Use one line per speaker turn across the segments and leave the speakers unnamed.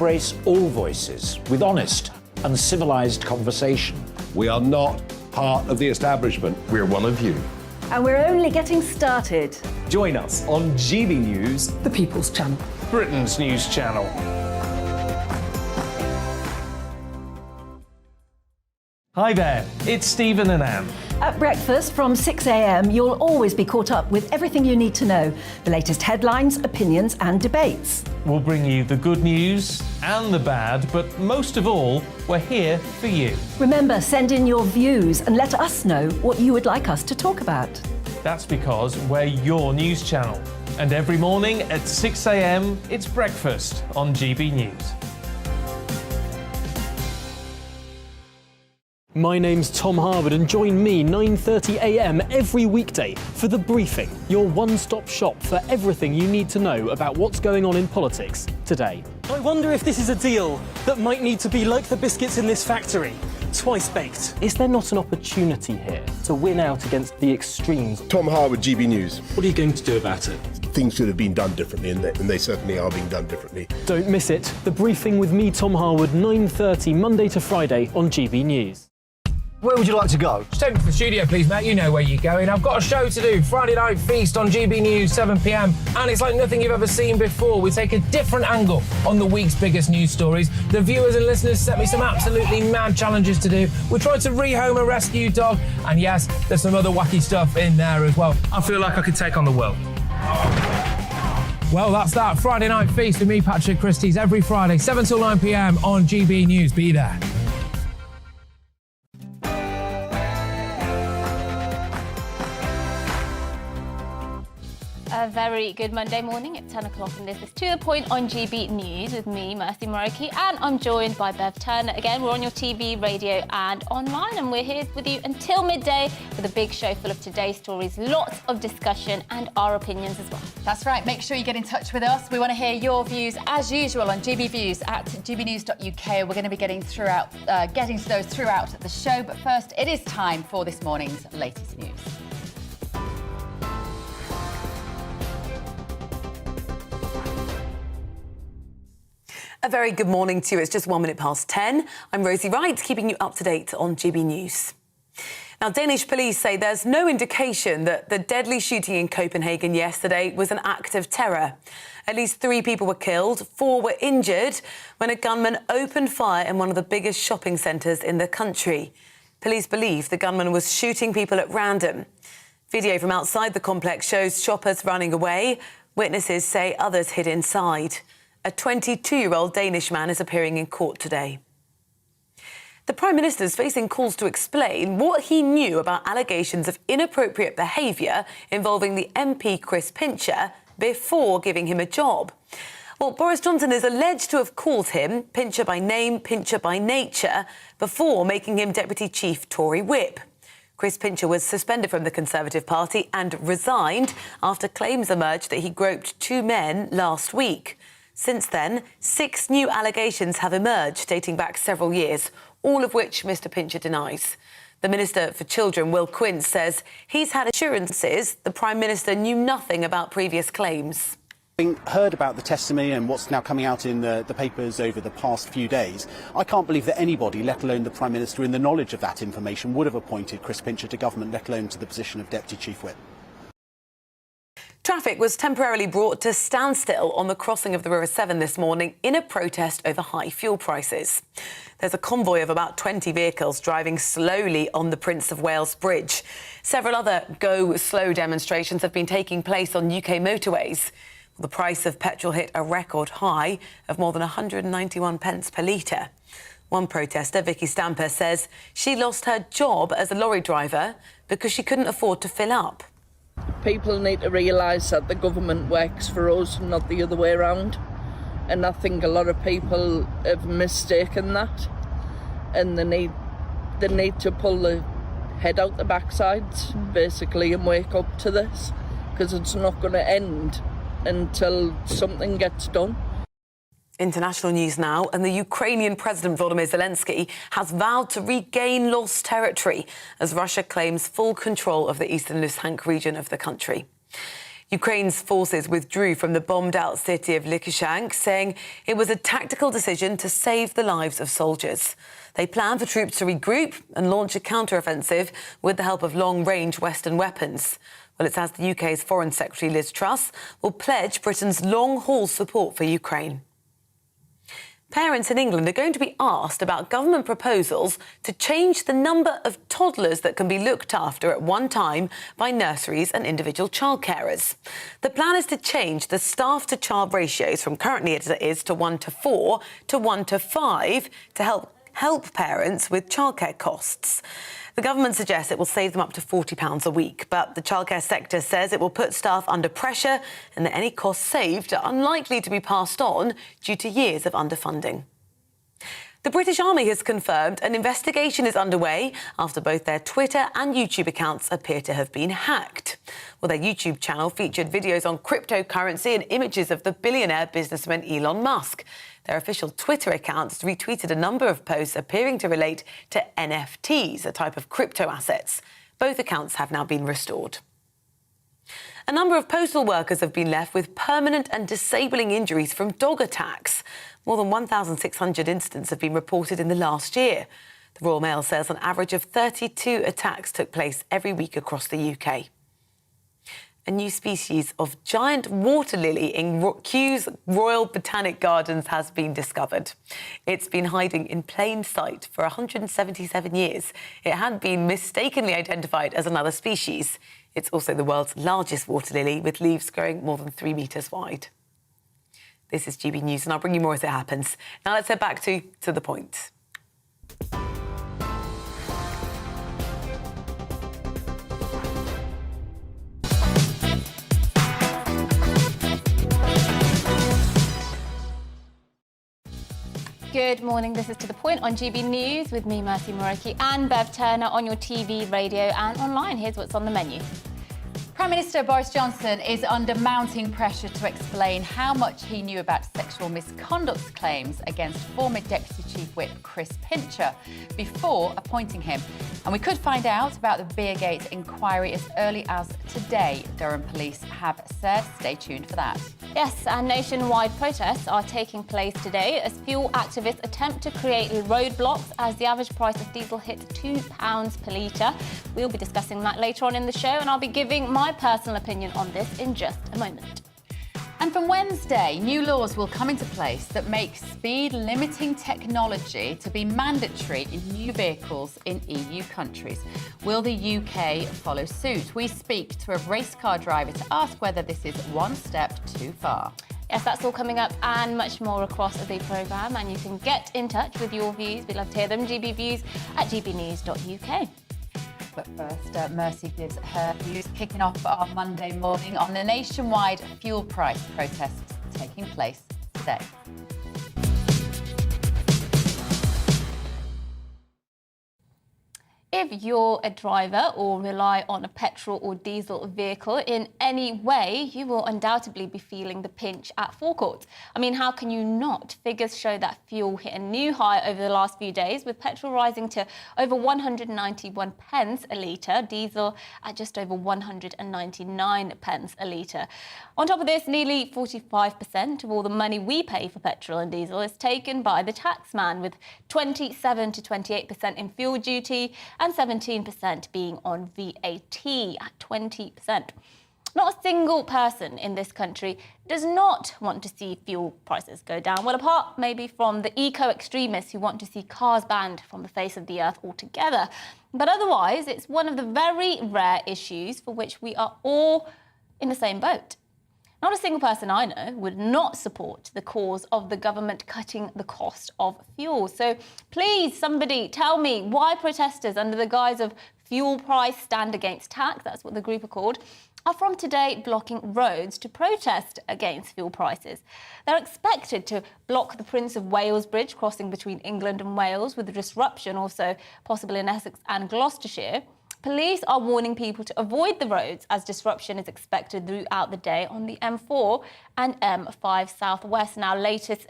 Embrace all voices with honest and civilised conversation.
We are not part of the establishment.
We're one of you.
And we're only getting started.
Join us on GBNews,
the People's Channel,
Britain's news channel. Hi there, it's Stephen and Anne.
At breakfast from 6 a.m, you'll always be caught up with everything you need to know, the latest headlines, opinions and debates.
We'll bring you the good news and the bad, but most of all, we're here for you.
Remember, send in your views and let us know what you would like us to talk about.
That's because we're your news channel. And every morning at 6 a.m, it's breakfast on GB News.
My name's Tom Harwood and join me 9:30 a.m. every weekday for The Briefing, your one-stop shop for everything you need to know about what's going on in politics today.
I wonder if this is a deal that might need to be like the biscuits in this factory, twice baked.
Is there not an opportunity here to win out against the extremes?
Tom Harwood, GB News.
What are you going to do about it?
Things should have been done differently, and they certainly are being done differently.
Don't miss it. The Briefing with me, Tom Harwood, 9:30 Monday to Friday on GB News.
Where would you like to go?
Just take me to the studio, please, mate. You know where you're going. I've got a show to do. Friday Night Feast on GB News, 7 p.m. And it's like nothing you've ever seen before. We take a different angle on the week's biggest news stories. The viewers and listeners set me some absolutely mad challenges to do. We tried to rehome a rescue dog. And yes, there's some other wacky stuff in there as well. I feel like I could take on the world. Well, that's that. Friday Night Feast with me, Patrick Christie's, every Friday, 7 till 9 p.m. on GB News. Be there.
A very good Monday morning at 10 o'clock, and this is To The Point on GB News with me, Mercy Moroki, and I'm joined by Bev Turner. Again, we're on your TV, radio and online, and we're here with you until midday with a big show full of today's stories, lots of discussion and our opinions as well.
That's right. Make sure you get in touch with us. We want to hear your views, as usual, on GB Views at gbnews.uk. We're going to be getting to those throughout the show, but first, it is time for this morning's latest news.
A very good morning to you. It's just 1 minute past 10. I'm Rosie Wright, keeping you up to date on GB News. Now, Danish police say there's no indication that the deadly shooting in Copenhagen yesterday was an act of terror. At least 3 people were killed, 4 were injured when a gunman opened fire in one of the biggest shopping centres in the country. Police believe the gunman was shooting people at random. Video from outside the complex shows shoppers running away. Witnesses say others hid inside. A 22-year-old Danish man is appearing in court today. The Prime Minister is facing calls to explain what he knew about allegations of inappropriate behaviour involving the MP Chris Pincher before giving him a job. Well, Boris Johnson is alleged to have called him Pincher by name, Pincher by nature, before making him Deputy Chief Tory Whip. Chris Pincher was suspended from the Conservative Party and resigned after claims emerged that he groped 2 men last week. Since then, 6 new allegations have emerged, dating back several years, all of which Mr Pincher denies. The Minister for Children, Will Quince, says he's had assurances the Prime Minister knew nothing about previous claims.
Having heard about the testimony and what's now coming out in the papers over the past few days, I can't believe that anybody, let alone the Prime Minister, in the knowledge of that information, would have appointed Chris Pincher to government, let alone to the position of Deputy Chief Whip.
Traffic was temporarily brought to standstill on the crossing of the River Severn this morning in a protest over high fuel prices. There's a convoy of about 20 vehicles driving slowly on the Prince of Wales Bridge. Several other go slow demonstrations have been taking place on UK motorways. The price of petrol hit a record high of more than 191 pence per litre. One protester, Vicky Stamper, says she lost her job as a lorry driver because she couldn't afford to fill up.
People need to realise that the government works for us, not the other way around. And I think a lot of people have mistaken that. And they need to pull the head out the backsides, basically, and wake up to this. Because it's not going to end until something gets done.
International news now, and the Ukrainian President Volodymyr Zelensky has vowed to regain lost territory as Russia claims full control of the eastern Luhansk region of the country. Ukraine's forces withdrew from the bombed-out city of Lysychansk, saying it was a tactical decision to save the lives of soldiers. They plan for troops to regroup and launch a counter-offensive with the help of long-range Western weapons. Well, it's as the UK's Foreign Secretary Liz Truss will pledge Britain's long-haul support for Ukraine. Parents in England are going to be asked about government proposals to change the number of toddlers that can be looked after at one time by nurseries and individual child carers. The plan is to change the staff-to-child ratios from currently as it is to 1:4 to 1:5 to help parents with childcare costs. The government suggests it will save them up to £40 a week, but the childcare sector says it will put staff under pressure and that any costs saved are unlikely to be passed on due to years of underfunding. The British Army has confirmed an investigation is underway after both their Twitter and YouTube accounts appear to have been hacked. Well, their YouTube channel featured videos on cryptocurrency and images of the billionaire businessman Elon Musk. Their official Twitter accounts retweeted a number of posts appearing to relate to NFTs, a type of crypto assets. Both accounts have now been restored. A number of postal workers have been left with permanent and disabling injuries from dog attacks. More than 1,600 incidents have been reported in the last year. The Royal Mail says an average of 32 attacks took place every week across the UK. A new species of giant water lily in Kew's Royal Botanic Gardens has been discovered. It's been hiding in plain sight for 177 years. It had been mistakenly identified as another species. It's also the world's largest water lily, with leaves growing more than 3 metres wide. This is GB News, and I'll bring you more as it happens. Now let's head back to the point.
Good morning, this is To The Point on GB News with me, Mercy Moroki, and Bev Turner on your TV, radio and online. Here's what's on the menu.
Prime Minister Boris Johnson is under mounting pressure to explain how much he knew about sexual misconduct claims against former Deputy Chief Whip Chris Pincher before appointing him. And we could find out about the Beergate inquiry as early as today, Durham Police have said. Stay tuned for that.
Yes, and nationwide protests are taking place today as fuel activists attempt to create roadblocks as the average price of diesel hits £2 per litre. We'll be discussing that later on in the show, and I'll be giving my personal opinion on this in just a moment.
And from Wednesday, new laws will come into place that make speed limiting technology to be mandatory in new vehicles in EU countries. Will the UK follow suit? We speak to a race car driver to ask whether this is one step too far.
Yes, that's all coming up and much more across the programme, and you can get in touch with your views. We'd love to hear them. gbviews@gbnews.uk.
But first, Mercy gives her views, kicking off our Monday morning on the nationwide fuel price protests taking place today.
If you're a driver or rely on a petrol or diesel vehicle in any way, you will undoubtedly be feeling the pinch at forecourt. I mean, how can you not? Figures show that fuel hit a new high over the last few days, with petrol rising to over 191 pence a litre, diesel at just over 199 pence a litre. On top of this, nearly 45% of all the money we pay for petrol and diesel is taken by the taxman, with 27 to 28% in fuel duty and 17% being on VAT at 20%. Not a single person in this country does not want to see fuel prices go down. Well, apart maybe from the eco-extremists who want to see cars banned from the face of the earth altogether. But otherwise, it's one of the very rare issues for which we are all in the same boat. Not a single person I know would not support the cause of the government cutting the cost of fuel. So please, somebody tell me why protesters under the guise of fuel price stand against tax, that's what the group are called, are from today blocking roads to protest against fuel prices. They're expected to block the Prince of Wales Bridge crossing between England and Wales, with the disruption also possible in Essex and Gloucestershire. Police are warning people to avoid the roads as disruption is expected throughout the day on the M4 and M5 Southwest. Now, latest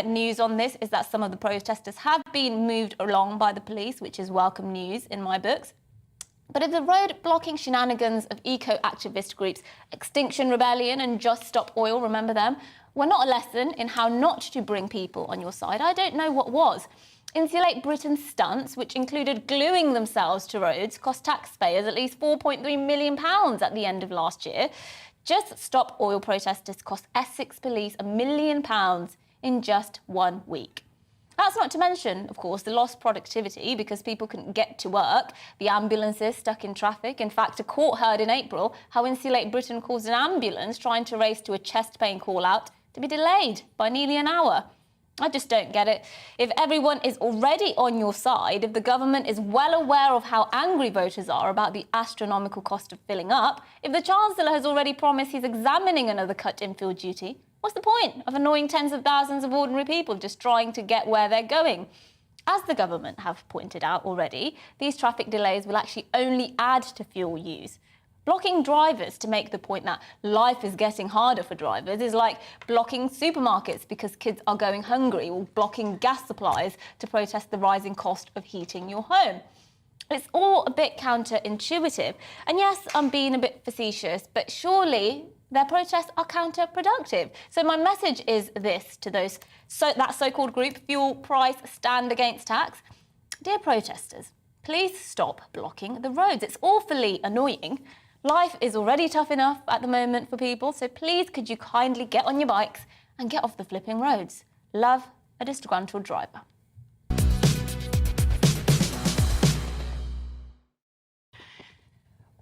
news on this is that some of the protesters have been moved along by the police, which is welcome news in my books. But if the road-blocking shenanigans of eco-activist groups Extinction Rebellion and Just Stop Oil, remember them, were not a lesson in how not to bring people on your side, I don't know what was. Insulate Britain's stunts, which included gluing themselves to roads, cost taxpayers at least £4.3 million at the end of last year. Just Stop Oil protesters cost Essex police £1 million in just 1 week. That's not to mention, of course, the lost productivity because people couldn't get to work, the ambulances stuck in traffic. In fact, a court heard in April how Insulate Britain caused an ambulance trying to race to a chest pain call-out to be delayed by nearly an hour. I just don't get it. If everyone is already on your side, if the government is well aware of how angry voters are about the astronomical cost of filling up, if the Chancellor has already promised he's examining another cut in field duty, what's the point of annoying tens of thousands of ordinary people just trying to get where they're going? As the government have pointed out already, these traffic delays will actually only add to fuel use. Blocking drivers to make the point that life is getting harder for drivers is like blocking supermarkets because kids are going hungry, or blocking gas supplies to protest the rising cost of heating your home. It's all a bit counterintuitive. And yes, I'm being a bit facetious, but surely their protests are counterproductive. So my message is this to those that so-called group, Fuel Price Stand Against Tax. Dear protesters, please stop blocking the roads. It's awfully annoying. Life is already tough enough at the moment for people, so please could you kindly get on your bikes and get off the flipping roads. Love, a disgruntled driver.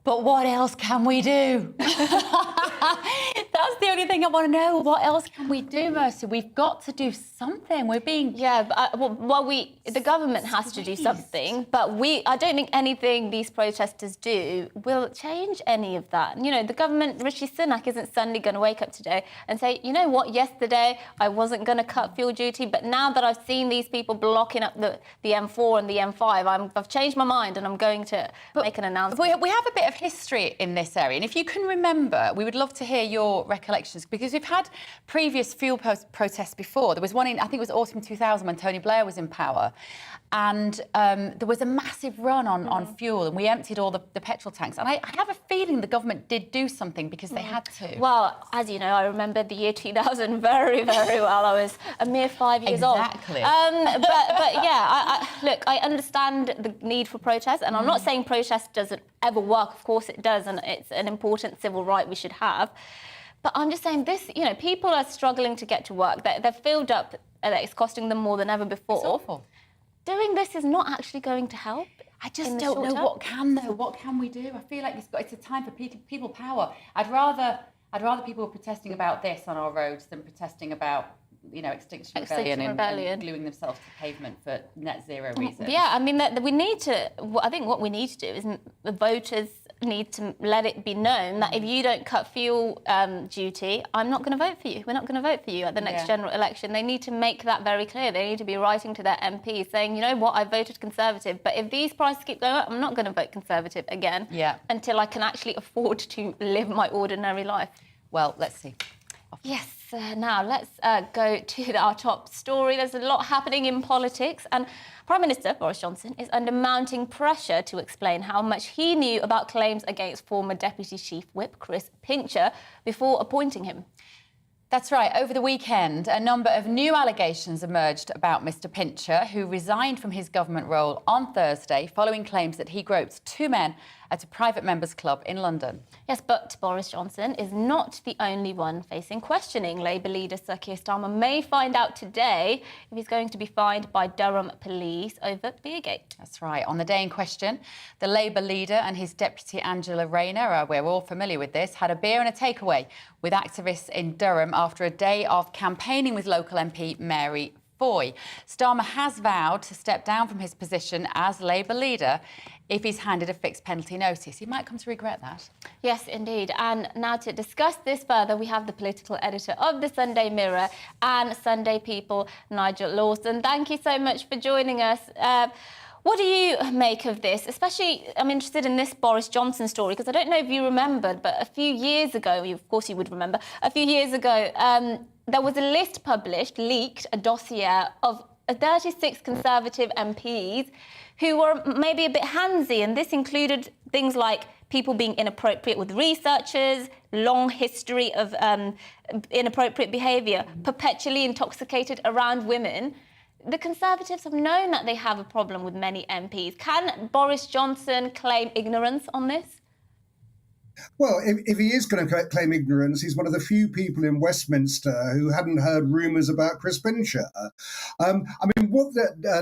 But what else can we do? That's the only thing I want to know. What else can we do, Mercy? We've got to do something. We're being...
Yeah, the government has to do something, but I don't think anything these protesters do will change any of that. You know, the government, Rishi Sunak, isn't suddenly going to wake up today and say, you know what, yesterday I wasn't going to cut fuel duty, but now that I've seen these people blocking up the M4 and the M5, I've changed my mind and I'm going to make an announcement.
We have a bit of history in this area, and if you can remember, we would love to hear your recollections, because we've had previous fuel protests before. There was one in, I think it was autumn 2000, when Tony Blair was in power, and there was a massive run on fuel, and we emptied all the petrol tanks. And I have a feeling the government did do something because they had to.
Well, as you know, I remember the year 2000 very, very well. I was a mere 5 years old.
Exactly.
But yeah, look, I understand the need for protest, and I'm not saying protest doesn't ever work. Of course it does, and it's an important civil right we should have. But I'm just saying this, you know, people are struggling to get to work. They're filled up. It's costing them more than ever before.
It's awful.
Doing this is not actually going to help.
I just don't know what can, though. What can we do? I feel like it's a time for people power. I'd rather people protesting about this on our roads than protesting about, you know, Extinction Rebellion and gluing themselves to pavement for net zero reasons.
Yeah, I mean, we need to. I think what we need to do is the voters need to let it be known that if you don't cut fuel duty, I'm not going to vote for you. We're not going to vote for you at the next general election. They need to make that very clear. They need to be writing to their MPs saying, you know what, I voted Conservative, but if these prices keep going up, I'm not going to vote Conservative again until I can actually afford to live my ordinary life.
Well, let's see.
Yes, now let's go to our top story. There's a lot happening in politics, and Prime Minister Boris Johnson is under mounting pressure to explain how much he knew about claims against former Deputy Chief Whip Chris Pincher before appointing him.
That's right. Over the weekend, a number of new allegations emerged about Mr Pincher, who resigned from his government role on Thursday following claims that he groped two men at a private members' club in London.
Yes, but Boris Johnson is not the only one facing questioning. Labour leader Sir Keir Starmer may find out today if he's going to be fined by Durham police over Beergate.
That's right. On the day in question, the Labour leader and his deputy Angela Rayner, we're all familiar with this, had a beer and a takeaway with activists in Durham after a day of campaigning with local MP Mary Foy. Starmer has vowed to step down from his position as Labour leader if he's handed a fixed penalty notice. He might come to regret that.
Yes, indeed. And now to discuss this further, we have the political editor of the Sunday Mirror and Sunday People, Nigel Nelson. Thank you so much for joining us. What do you make of this? Especially, I'm interested in this Boris Johnson story, because I don't know if you remembered, but a few years ago, of course you would remember, a few years ago, there was a list published, leaked, a dossier of 36 Conservative MPs who were maybe a bit handsy, and this included things like people being inappropriate with researchers, long history of inappropriate behaviour, perpetually intoxicated around women. The Conservatives have known that they have a problem with many MPs. Can Boris Johnson claim ignorance on this?
Well, if he is going to claim ignorance, he's one of the few people in Westminster who hadn't heard rumours about Chris Pincher. I mean, what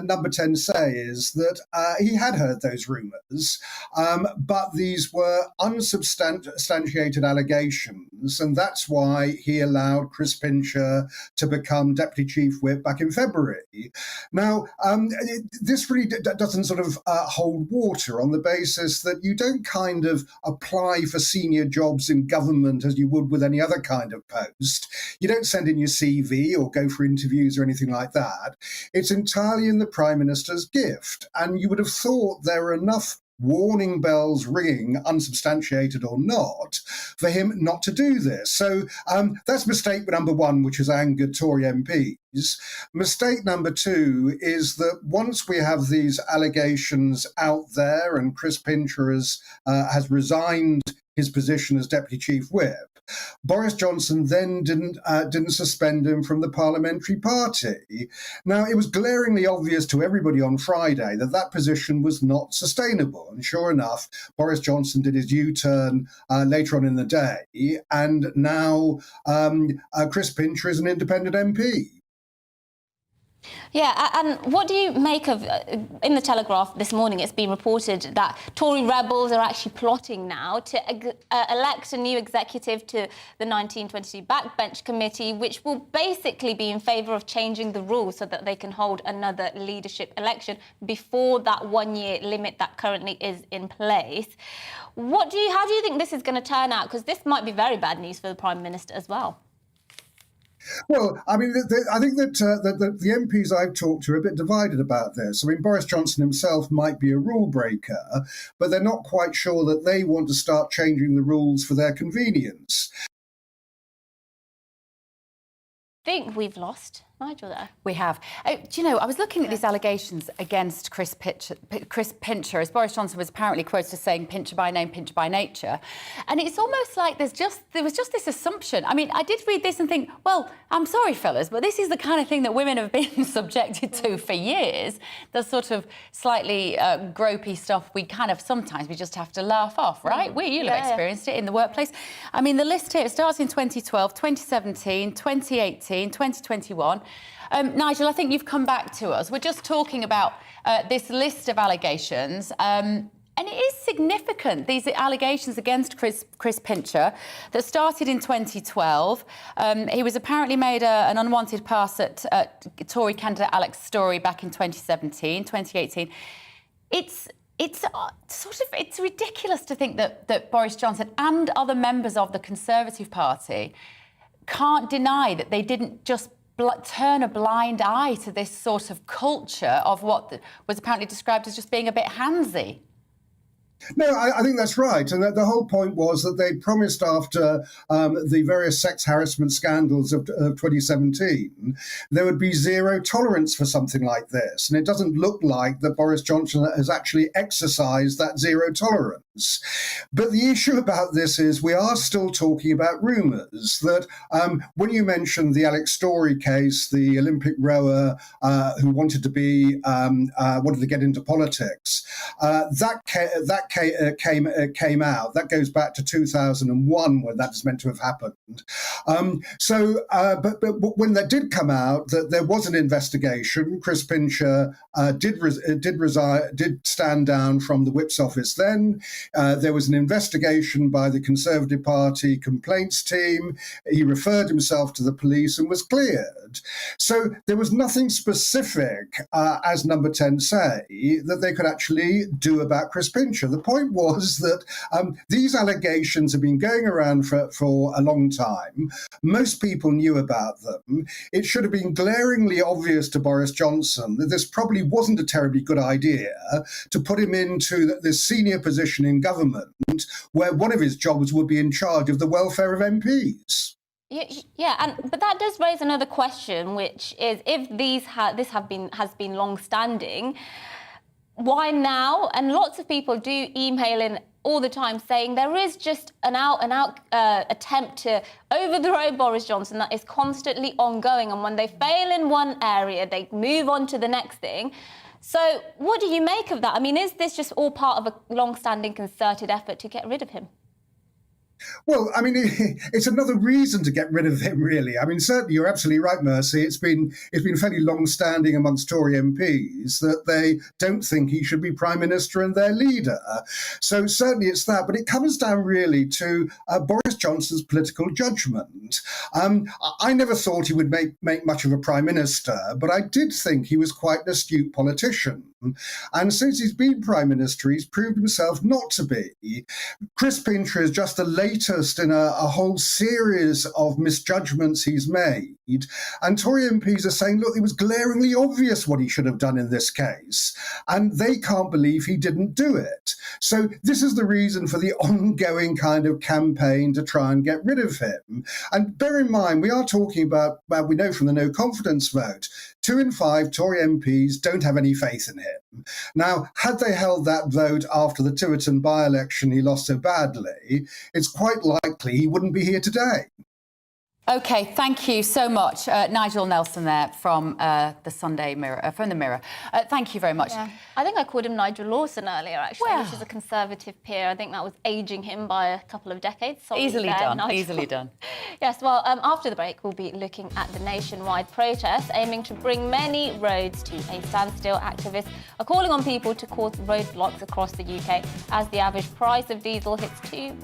Number 10 say is that he had heard those rumours, but these were unsubstantiated allegations, and that's why he allowed Chris Pincher to become Deputy Chief Whip back in February. Now, this really doesn't sort of hold water on the basis that you don't kind of apply for senior jobs in government as you would with any other kind of post. You don't send in your CV or go for interviews or anything like that. It's entirely in the Prime Minister's gift. And you would have thought there were enough warning bells ringing, unsubstantiated or not, for him not to do this. So that's mistake number one, which has angered Tory MPs. Mistake number two is that once we have these allegations out there and Chris Pincher has resigned his position as Deputy Chief Whip, Boris Johnson then didn't suspend him from the parliamentary party. Now, it was glaringly obvious to everybody on Friday that that position was not sustainable. And sure enough, Boris Johnson did his U-turn later on in the day. And now Chris Pincher is an independent MP.
Yeah, and what do you make of, in the Telegraph this morning, it's been reported that Tory rebels are actually plotting now to elect a new executive to the 1922 Backbench Committee, which will basically be in favour of changing the rules so that they can hold another leadership election before that one-year limit that currently is in place. How do you think this is going to turn out? Because this might be very bad news for the Prime Minister as well.
Well, I mean, I think that the MPs I've talked to are a bit divided about this. I mean, Boris Johnson himself might be a rule breaker, but they're not quite sure that they want to start changing the rules for their convenience.
I think we've lost Nigel there.
We have. Do you know, I was looking at these allegations against Chris Pincher, as Boris Johnson was apparently quoted as saying Pincher by name, Pincher by nature. And it's almost like there was just this assumption. I mean, I did read this and think, well, I'm sorry, fellas, but this is the kind of thing that women have been subjected to for years. The sort of slightly gropey stuff we just have to laugh off, right? You'll have experienced it in the workplace. I mean, the list here, it starts in 2012, 2017, 2018, 2021. Nigel, I think you've come back to us. We're just talking about this list of allegations, and it is significant, these allegations against Chris Pincher that started in 2012. He was apparently made an unwanted pass at Tory candidate Alex Storey back in 2017, 2018. It's ridiculous to think that Boris Johnson and other members of the Conservative Party can't deny that they didn't just turn a blind eye to this sort of culture of what was apparently described as just being a bit handsy.
No, I think that's right. And the whole point was that they promised after the various sex harassment scandals of 2017, there would be zero tolerance for something like this. And it doesn't look like that Boris Johnson has actually exercised that zero tolerance. But the issue about this is we are still talking about rumours that when you mentioned the Alex Storey case, the Olympic rower who wanted to get into politics, that came out. That goes back to 2001 when that is meant to have happened. But when that did come out, that there was an investigation. Chris Pincher did stand down from the Whip's office then. There was an investigation by the Conservative Party complaints team. He referred himself to the police and was cleared. So there was nothing specific, as Number 10 say, that they could actually do about Chris Pincher. The point was that these allegations have been going around for a long time. Most people knew about them. It should have been glaringly obvious to Boris Johnson that this probably wasn't a terribly good idea to put him into this senior position in government where one of his jobs would be in charge of the welfare of MPs.
But that does raise another question, which is if this has been long-standing, why now? And lots of people do email in all the time saying there is just an out attempt to overthrow Boris Johnson that is constantly ongoing, and when they fail in one area, they move on to the next thing. So what do you make of that? I mean, is this just all part of a long-standing concerted effort to get rid of him?
Well, I mean, it's another reason to get rid of him, really. I mean, certainly you're absolutely right, Mercy. It's been fairly long-standing amongst Tory MPs that they don't think he should be Prime Minister and their leader. So certainly it's that. But it comes down really to Boris Johnson's political judgment. I never thought he would make much of a Prime Minister, but I did think he was quite an astute politician. And since he's been Prime Minister, he's proved himself not to be. Chris Pincher is just the latest in a whole series of misjudgments he's made. And Tory MPs are saying, look, it was glaringly obvious what he should have done in this case. And they can't believe he didn't do it. So this is the reason for the ongoing kind of campaign to try and get rid of him. And bear in mind, we are talking about we know from the no confidence vote, 2 in 5 Tory MPs don't have any faith in him. Now, had they held that vote after the Tiverton by-election he lost so badly, it's quite likely he wouldn't be here today.
OK, thank you so much. Nigel Nelson there from the Sunday Mirror, from the Mirror. Thank you very much.
Yeah. I think I called him Nigel Lawson earlier, actually, which is a Conservative peer. I think that was ageing him by a couple of decades.
Easily done, easily done.
Yes, well, after the break, we'll be looking at the nationwide protests aiming to bring many roads to a standstill. Activists are calling on people to cause roadblocks across the UK as the average price of diesel hits £2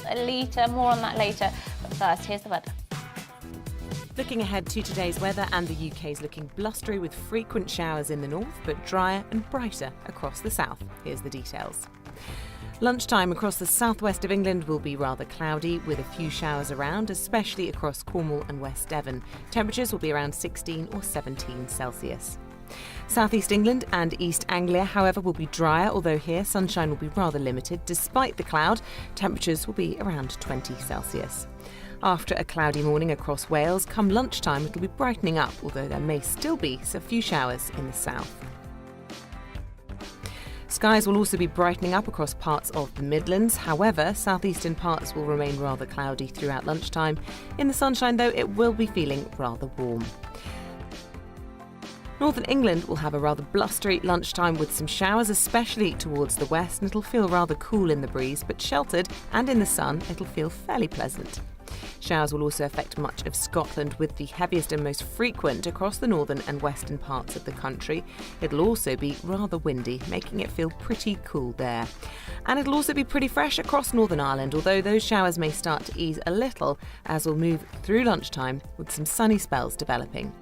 a litre. More on that later. But first, here's the weather.
Looking ahead to today's weather, and the UK is looking blustery with frequent showers in the north, but drier and brighter across the south. Here's the details. Lunchtime across the southwest of England will be rather cloudy with a few showers around, especially across Cornwall and West Devon. Temperatures will be around 16 or 17 Celsius. Southeast England and East Anglia, however, will be drier, although here sunshine will be rather limited. Despite the cloud, temperatures will be around 20 Celsius. After a cloudy morning across Wales, come lunchtime it'll be brightening up, although there may still be a few showers in the south. Skies will also be brightening up across parts of the Midlands. However, southeastern parts will remain rather cloudy throughout lunchtime. In the sunshine, though, it will be feeling rather warm. Northern England will have a rather blustery lunchtime with some showers, especially towards the west, and it'll feel rather cool in the breeze, but sheltered and in the sun, it'll feel fairly pleasant. Showers will also affect much of Scotland, with the heaviest and most frequent across the northern and western parts of the country. It'll also be rather windy, making it feel pretty cool there. And it'll also be pretty fresh across Northern Ireland, although those showers may start to ease a little as we'll move through lunchtime with some sunny spells developing.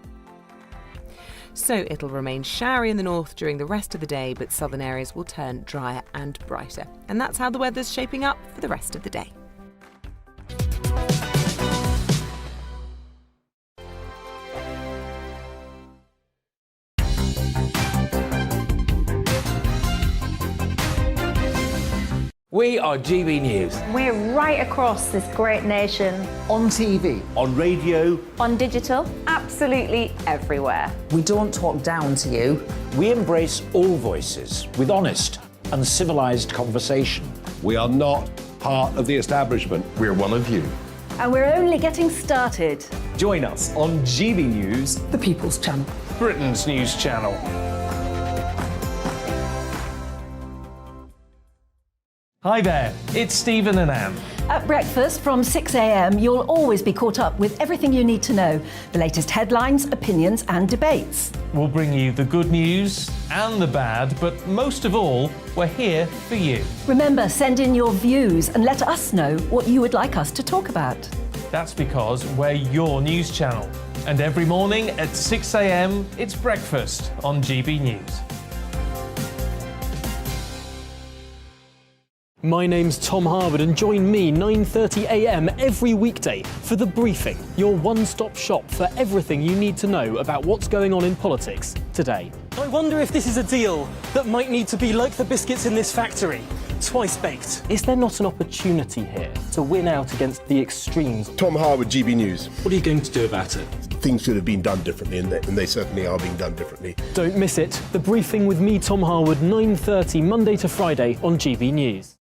So it'll remain showery in the north during the rest of the day, but southern areas will turn drier and brighter. And that's how the weather's shaping up for the rest of the day.
We are GB News.
We're right across this great nation.
On TV. On radio.
On digital.
Absolutely everywhere.
We don't talk down to you.
We embrace all voices with honest and civilised conversation.
We are not part of the establishment.
We're one of you.
And we're only getting started.
Join us on GB News,
the People's Channel.
Britain's news channel. Hi there, it's Stephen and Anne.
At breakfast from 6 a.m, you'll always be caught up with everything you need to know, the latest headlines, opinions and debates.
We'll bring you the good news and the bad, but most of all, we're here for you.
Remember, send in your views and let us know what you would like us to talk about.
That's because we're your news channel. And every morning at 6 a.m, it's breakfast on GB News.
My name's Tom Harwood, and join me 9:30 a.m. every weekday for The Briefing, your one-stop shop for everything you need to know about what's going on in politics today.
I wonder if this is a deal that might need to be like the biscuits in this factory. twice baked.
Is there not an opportunity here to win out against the extremes?
Tom Harwood, GB News.
What are you going to do about it?
Things should have been done differently, and they certainly are being done differently.
Don't miss it. The Briefing with me, Tom Harwood, 9:30 Monday to Friday on GB News.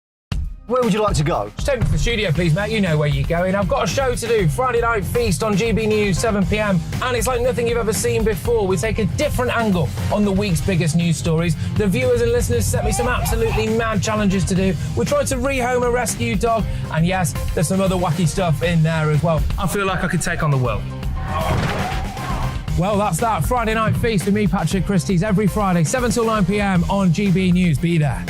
Where would you like to go?
Just take me to the studio, please, Matt. You know where you're going. I've got a show to do. Friday Night Feast on GB News, 7 p.m. And it's like nothing you've ever seen before. We take a different angle on the week's biggest news stories. The viewers and listeners set me some absolutely mad challenges to do. We tried to rehome a rescue dog. And yes, there's some other wacky stuff in there as well. I feel like I could take on the world. Well, that's that. Friday Night Feast with me, Patrick Christie's, every Friday, 7 till 9 p.m. on GB News. Be there.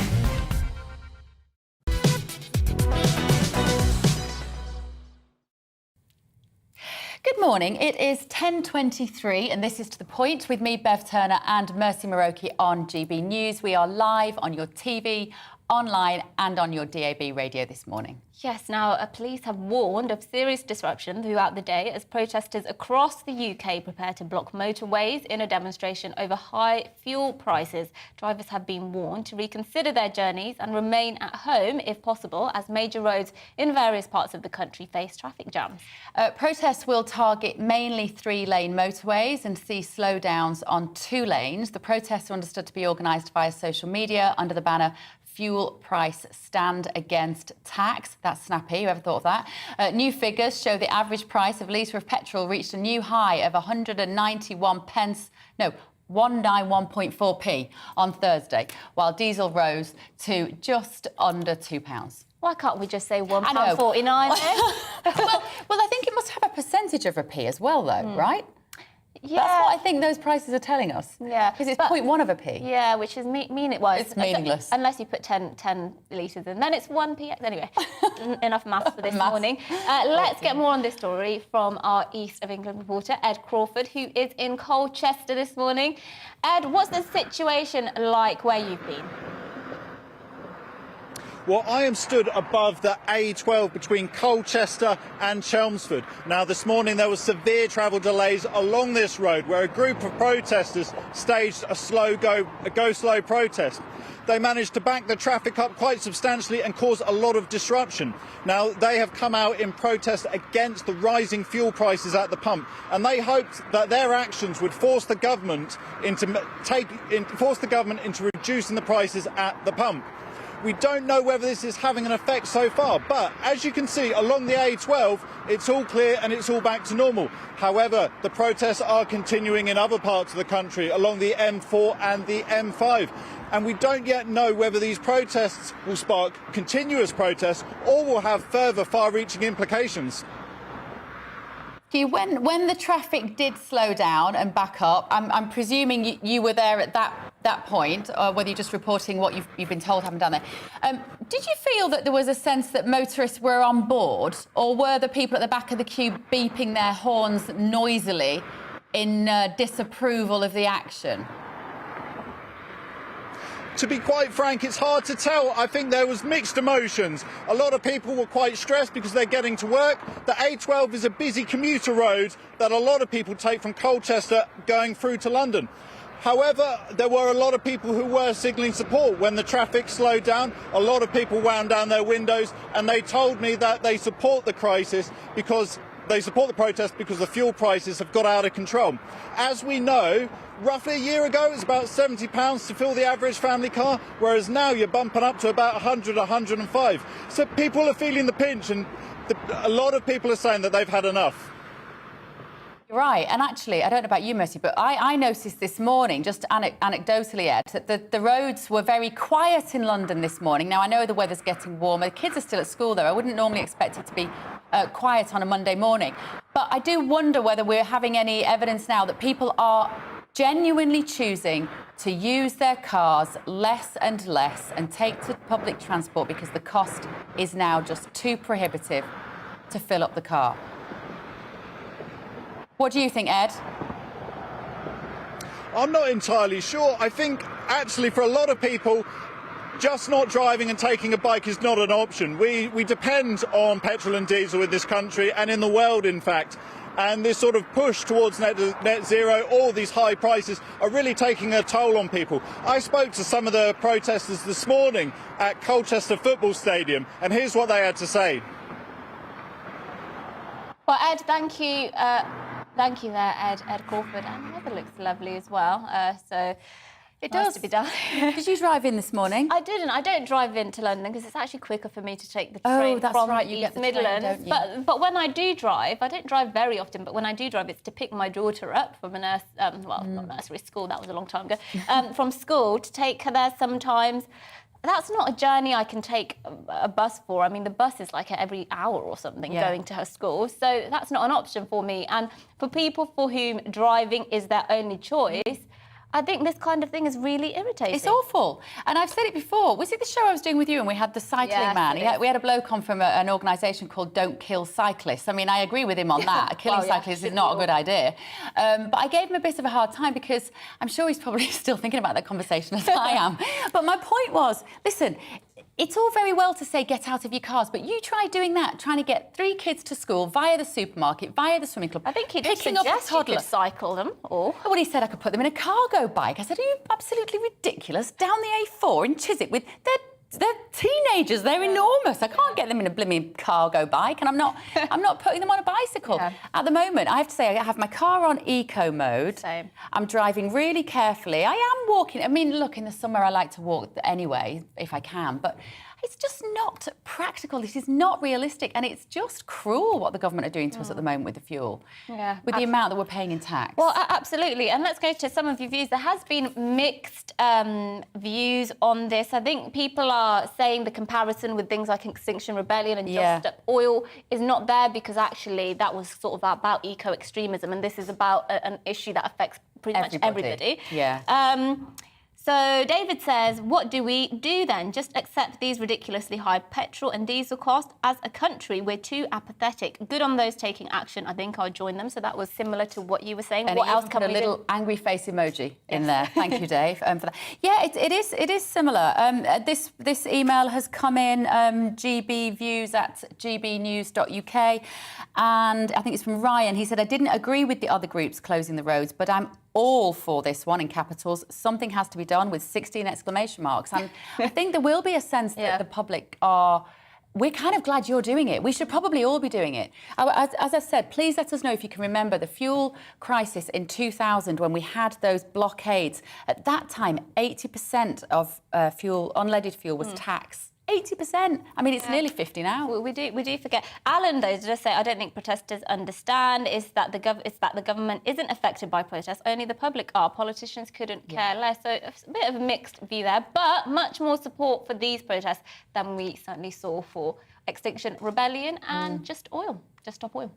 Good morning. It is 10:23 and this is To The Point with me, Bev Turner and Mercy Muroki on GB News. We are live on your TV, online and on your DAB radio this morning.
Yes, now police have warned of serious disruption throughout the day as protesters across the UK prepare to block motorways in a demonstration over high fuel prices. Drivers have been warned to reconsider their journeys and remain at home if possible, as major roads in various parts of the country face traffic jams.
Protests will target mainly 3-lane motorways and see slowdowns on 2 lanes. The protests are understood to be organised via social media under the banner Fuel Price Stand Against Tax. That's snappy, whoever thought of that? New figures show the average price of a litre of petrol reached a new high of 191.4p on Thursday, while diesel rose to just under £2.
Why can't we just say £1.49 then?
well, I think it must have a percentage of a p as well, though, right?
Yeah.
That's what I think those prices are telling us.
Yeah.
Because it's 0.1 of a p.
Yeah, which is
It's meaningless.
Unless you put 10 litres in, then it's 1p. Anyway, enough maths for this morning. Let's get more on this story from our East of England reporter, Ed Crawford, who is in Colchester this morning. Ed, what's the situation like where you've been?
Well, I am stood above the A12 between Colchester and Chelmsford. Now, this morning there were severe travel delays along this road where a group of protesters staged a go slow protest. They managed to back the traffic up quite substantially and cause a lot of disruption. Now, they have come out in protest against the rising fuel prices at the pump, and they hoped that their actions would force the government into reducing the prices at the pump. We don't know whether this is having an effect so far, but as you can see along the A12, it's all clear and it's all back to normal. However, the protests are continuing in other parts of the country along the M4 and the M5. And we don't yet know whether these protests will spark continuous protests or will have further far-reaching implications.
When the traffic did slow down and back up, I'm presuming you were there at that point, or whether you're just reporting what you've been told happened down there. Did you feel that there was a sense that motorists were on board, or were the people at the back of the queue beeping their horns noisily in disapproval of the action?
To be quite frank, it's hard to tell. I think there was mixed emotions. A lot of people were quite stressed because they're getting to work. The A12 is a busy commuter road that a lot of people take from Colchester going through to London. However, there were a lot of people who were signalling support. When the traffic slowed down, a lot of people wound down their windows and they told me that they support the crisis because they support the protest because the fuel prices have got out of control. As we know, roughly a year ago, it was about £70 to fill the average family car, whereas now you're bumping up to about 100, 105. So people are feeling the pinch, and a lot of people are saying that they've had enough.
Right, and actually, I don't know about you, Mercy, but I noticed this morning, just anecdotally, Ed, that the roads were very quiet in London this morning. Now, I know the weather's getting warmer. The kids are still at school, though. I wouldn't normally expect it to be quiet on a Monday morning. But I do wonder whether we're having any evidence now that people are genuinely choosing to use their cars less and less and take to public transport because the cost is now just too prohibitive to fill up the car. What do you think, Ed?
I'm not entirely sure. I think, actually, for a lot of people, just not driving and taking a bike is not an option. We depend on petrol and diesel in this country and in the world, in fact. and this sort of push towards net zero, all these high prices are really taking a toll on people. I spoke to some of the protesters this morning at Colchester Football Stadium, and here's what they had to say.
Well, Ed, thank you. Thank you there, Ed Crawford. And the weather looks lovely as well. So
it
nice
does
to be done.
Did you drive in this morning?
I didn't. I don't drive into London because it's actually quicker for me to take the train from East Midlands. But when I do drive, I don't drive very often, but when I do drive, it's to pick my daughter up from a not nursery school, that was a long time ago, from school, to take her there sometimes. That's not a journey I can take a bus for. I mean, the bus is like every hour or something going to her school. So that's not an option for me. And for people for whom driving is their only choice, I think this kind of thing is really irritating.
It's awful. And I've said it before. Was it the show I was doing with you and we had the cycling man? We had a bloke on from an organisation called Don't Kill Cyclists. I mean, I agree with him on that. Killing cyclists is not a good idea. But I gave him a bit of a hard time because I'm sure he's probably still thinking about that conversation as I am. But my point was, listen, it's all very well to say get out of your cars, but you try doing that, trying to get 3 kids to school via the supermarket, via the swimming club.
I think he did suggest you could cycle them. Or
well, he said I could put them in a cargo bike. I said, are you absolutely ridiculous? Down the A4 in Chiswick with they're teenagers. They're enormous. I can't get them in a blooming cargo bike, and I'm not putting them on a bicycle. At the moment, I have to say I have my car on eco mode.
Same.
I'm driving really carefully. I am walking. I mean, look, in the summer I like to walk anyway if I can, but it's just not practical. It is not realistic, and it's just cruel what the government are doing to us at the moment with the fuel.
Yeah,
with the amount that we're paying in tax.
Well, absolutely. And let's go to some of your views. There has been mixed views on this. I think people are saying the comparison with things like Extinction Rebellion and Just Stop Oil is not there because actually that was sort of about eco-extremism, and this is about an issue that affects pretty much everybody.
Yeah.
So David says, what do we do then? Just accept these ridiculously high petrol and diesel costs? As a country, we're too apathetic. Good on those taking action. I think I'll join them. So that was similar to what you were saying.
And
what else can
we do? A little angry face emoji in there. Thank you, Dave, for that. Yeah, it is similar. This email has come in, gbviews@gbnews.uk, and I think it's from Ryan. He said, I didn't agree with the other groups closing the roads, but I'm all for this one in capitals. Something has to be done with 16 exclamation marks. And I think there will be a sense that the public are... We're kind of glad you're doing it. We should probably all be doing it. As I said, please let us know if you can remember the fuel crisis in 2000 when we had those blockades. At that time, 80% of unleaded fuel was taxed. 80%. I mean, it's nearly 50 now.
We do forget. Alan, though, did I say I don't think protesters understand is that the government isn't affected by protests. Only the public are. Politicians couldn't care less. So it's a bit of a mixed view there, but much more support for these protests than we certainly saw for Extinction Rebellion and Just Stop Oil.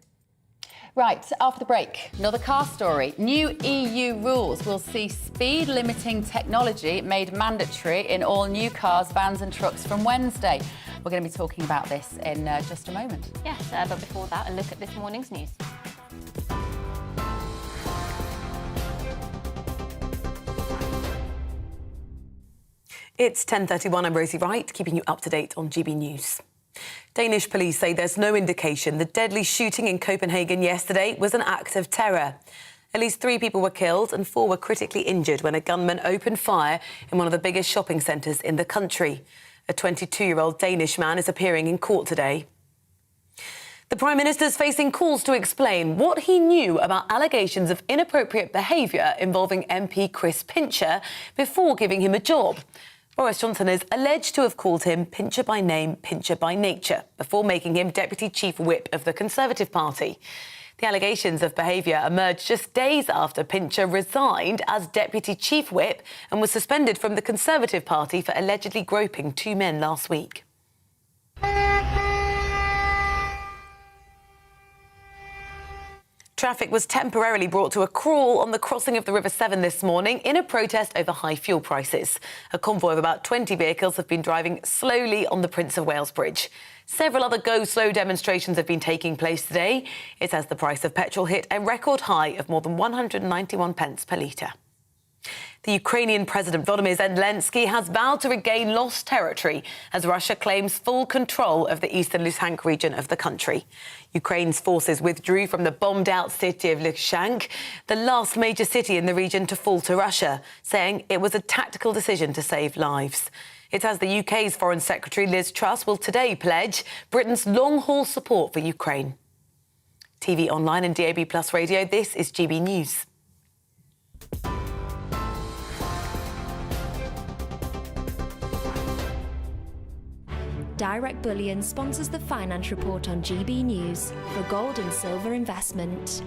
Right, after the break, another car story. New EU rules will see speed limiting technology made mandatory in all new cars, vans and trucks from Wednesday. We're going to be talking about this in just a moment.
Yes, but before that, a look at this morning's news.
It's 10:31. I'm Rosie Wright, keeping you up to date on GB News. Danish police say there's no indication the deadly shooting in Copenhagen yesterday was an act of terror. At least 3 people were killed and 4 were critically injured when a gunman opened fire in one of the biggest shopping centres in the country. A 22-year-old Danish man is appearing in court today. The Prime Minister's facing calls to explain what he knew about allegations of inappropriate behaviour involving MP Chris Pincher before giving him a job. Boris Johnson is alleged to have called him Pincher by name, Pincher by nature, before making him Deputy Chief Whip of the Conservative Party. The allegations of behaviour emerged just days after Pincher resigned as Deputy Chief Whip and was suspended from the Conservative Party for allegedly groping 2 men last week. Traffic was temporarily brought to a crawl on the crossing of the River Severn this morning in a protest over high fuel prices. A convoy of about 20 vehicles have been driving slowly on the Prince of Wales Bridge. Several other Go Slow demonstrations have been taking place today. It's as the price of petrol hit a record high of more than 191 pence per litre. The Ukrainian President Volodymyr Zelensky has vowed to regain lost territory as Russia claims full control of the eastern Luhansk region of the country. Ukraine's forces withdrew from the bombed-out city of Lysychansk, the last major city in the region to fall to Russia, saying it was a tactical decision to save lives. It's as the UK's Foreign Secretary Liz Truss will today pledge Britain's long-haul support for Ukraine. TV online and DAB+ radio, this is GB News.
Direct Bullion sponsors the Finance Report on GB News for gold and silver investment.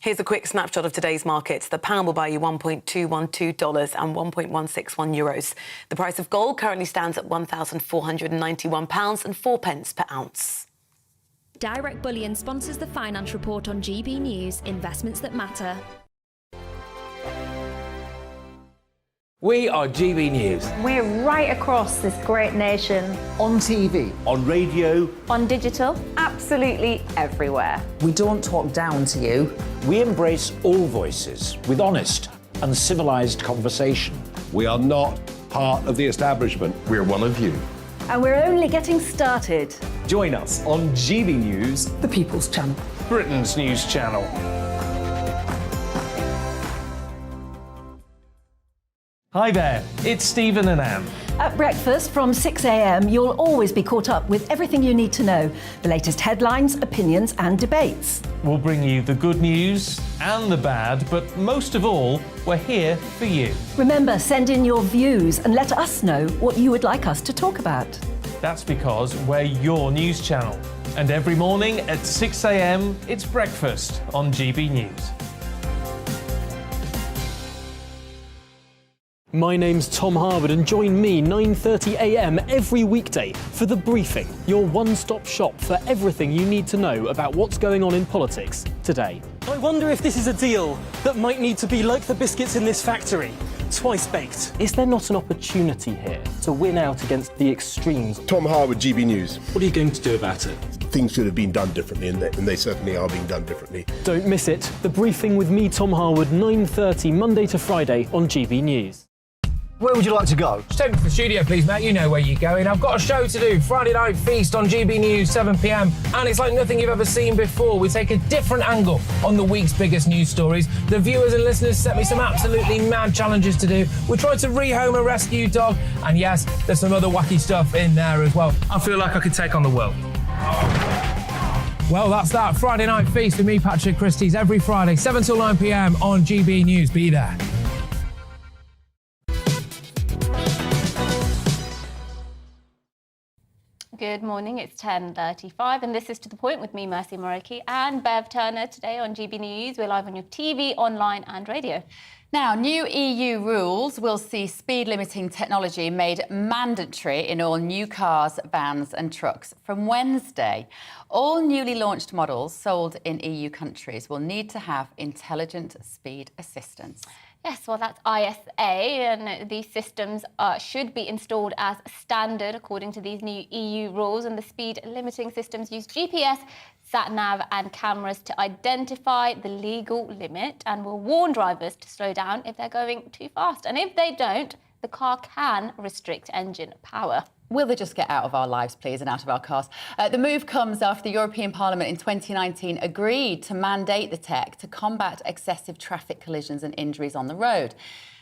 Here's a quick snapshot of today's markets. The pound will buy you $1.212 and 1.161 euros. The price of gold currently stands at £1,491 and 4 pence per ounce.
Direct Bullion sponsors the Finance Report on GB News, investments that matter.
We are GB News.
We're right across this great nation.
On TV.
On radio.
On digital. Absolutely everywhere.
We don't talk down to you.
We embrace all voices with honest and civilised conversation.
We are not part of the establishment.
We're one of you.
And we're only getting started.
Join us on GB News,
the People's Channel.
Britain's news channel. Hi there, it's Stephen and Anne.
At breakfast from 6 a.m, you'll always be caught up with everything you need to know, the latest headlines, opinions and debates.
We'll bring you the good news and the bad, but most of all, we're here for you.
Remember, send in your views and let us know what you would like us to talk about.
That's because we're your news channel. And every morning at 6 a.m, it's breakfast on GB News.
My name's Tom Harwood and join me 9:30 a.m. every weekday for The Briefing, your one-stop shop for everything you need to know about what's going on in politics today.
I wonder if this is a deal that might need to be like the biscuits in this factory, twice baked.
Is there not an opportunity here to win out against the extremes?
Tom Harwood, GB News.
What are you going to do about it?
Things should have been done differently, and they certainly are being done differently.
Don't miss it. The Briefing with me, Tom Harwood, 9:30 Monday to Friday on GB News.
Where would you like to go?
Just take me to the studio, please, Matt. You know where you're going. I've got a show to do. Friday Night Feast on GB News, 7 p.m. And it's like nothing you've ever seen before. We take a different angle on the week's biggest news stories. The viewers and listeners set me some absolutely mad challenges to do. We tried to rehome a rescue dog. And yes, there's some other wacky stuff in there as well. I feel like I could take on the world. Well, that's that. Friday Night Feast with me, Patrick Christie's, every Friday, 7 till 9 p.m. on GB News. Be there.
Good morning, it's 10:35 and this is To The Point with me, Mercy Moroki, and Bev Turner today on GB News. We're live on your TV, online and radio.
Now, new EU rules will see speed limiting technology made mandatory in all new cars, vans and trucks. From Wednesday, all newly launched models sold in EU countries will need to have intelligent speed assistance.
Yes, well, that's ISA, and these systems should be installed as standard according to these new EU rules, and the speed limiting systems use GPS, sat-nav and cameras to identify the legal limit and will warn drivers to slow down if they're going too fast. And if they don't, the car can restrict engine power.
Will they just get out of our lives, please, and out of our cars? The move comes after the European Parliament in 2019 agreed to mandate the tech to combat excessive traffic collisions and injuries on the road.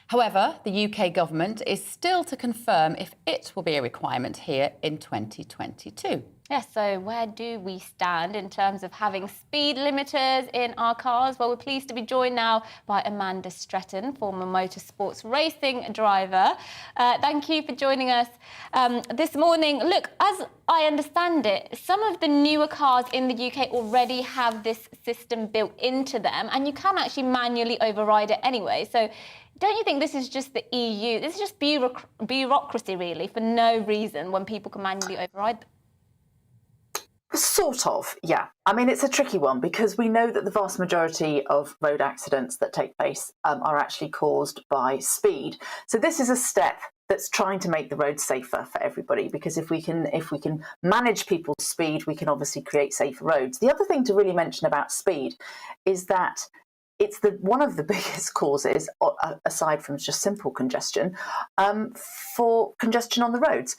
However, the UK government is still to confirm if it will be a requirement here in 2022.
Yes, so where do we stand in terms of having speed limiters in our cars? Well, we're pleased to be joined now by Amanda Stretton, former motorsports racing driver. Thank you for joining us this morning. Look, as I understand it, some of the newer cars in the UK already have this system built into them, and you can actually manually override it anyway. So don't you think this is just the EU? This is just bureaucracy, really, for no reason when people can manually override them?
Sort of, yeah. I mean, it's a tricky one because we know that the vast majority of road accidents that take place are actually caused by speed. So this is a step that's trying to make the roads safer for everybody, because if we can manage people's speed, we can obviously create safer roads. The other thing to really mention about speed is that it's one of the biggest causes, aside from just simple congestion, for congestion on the roads.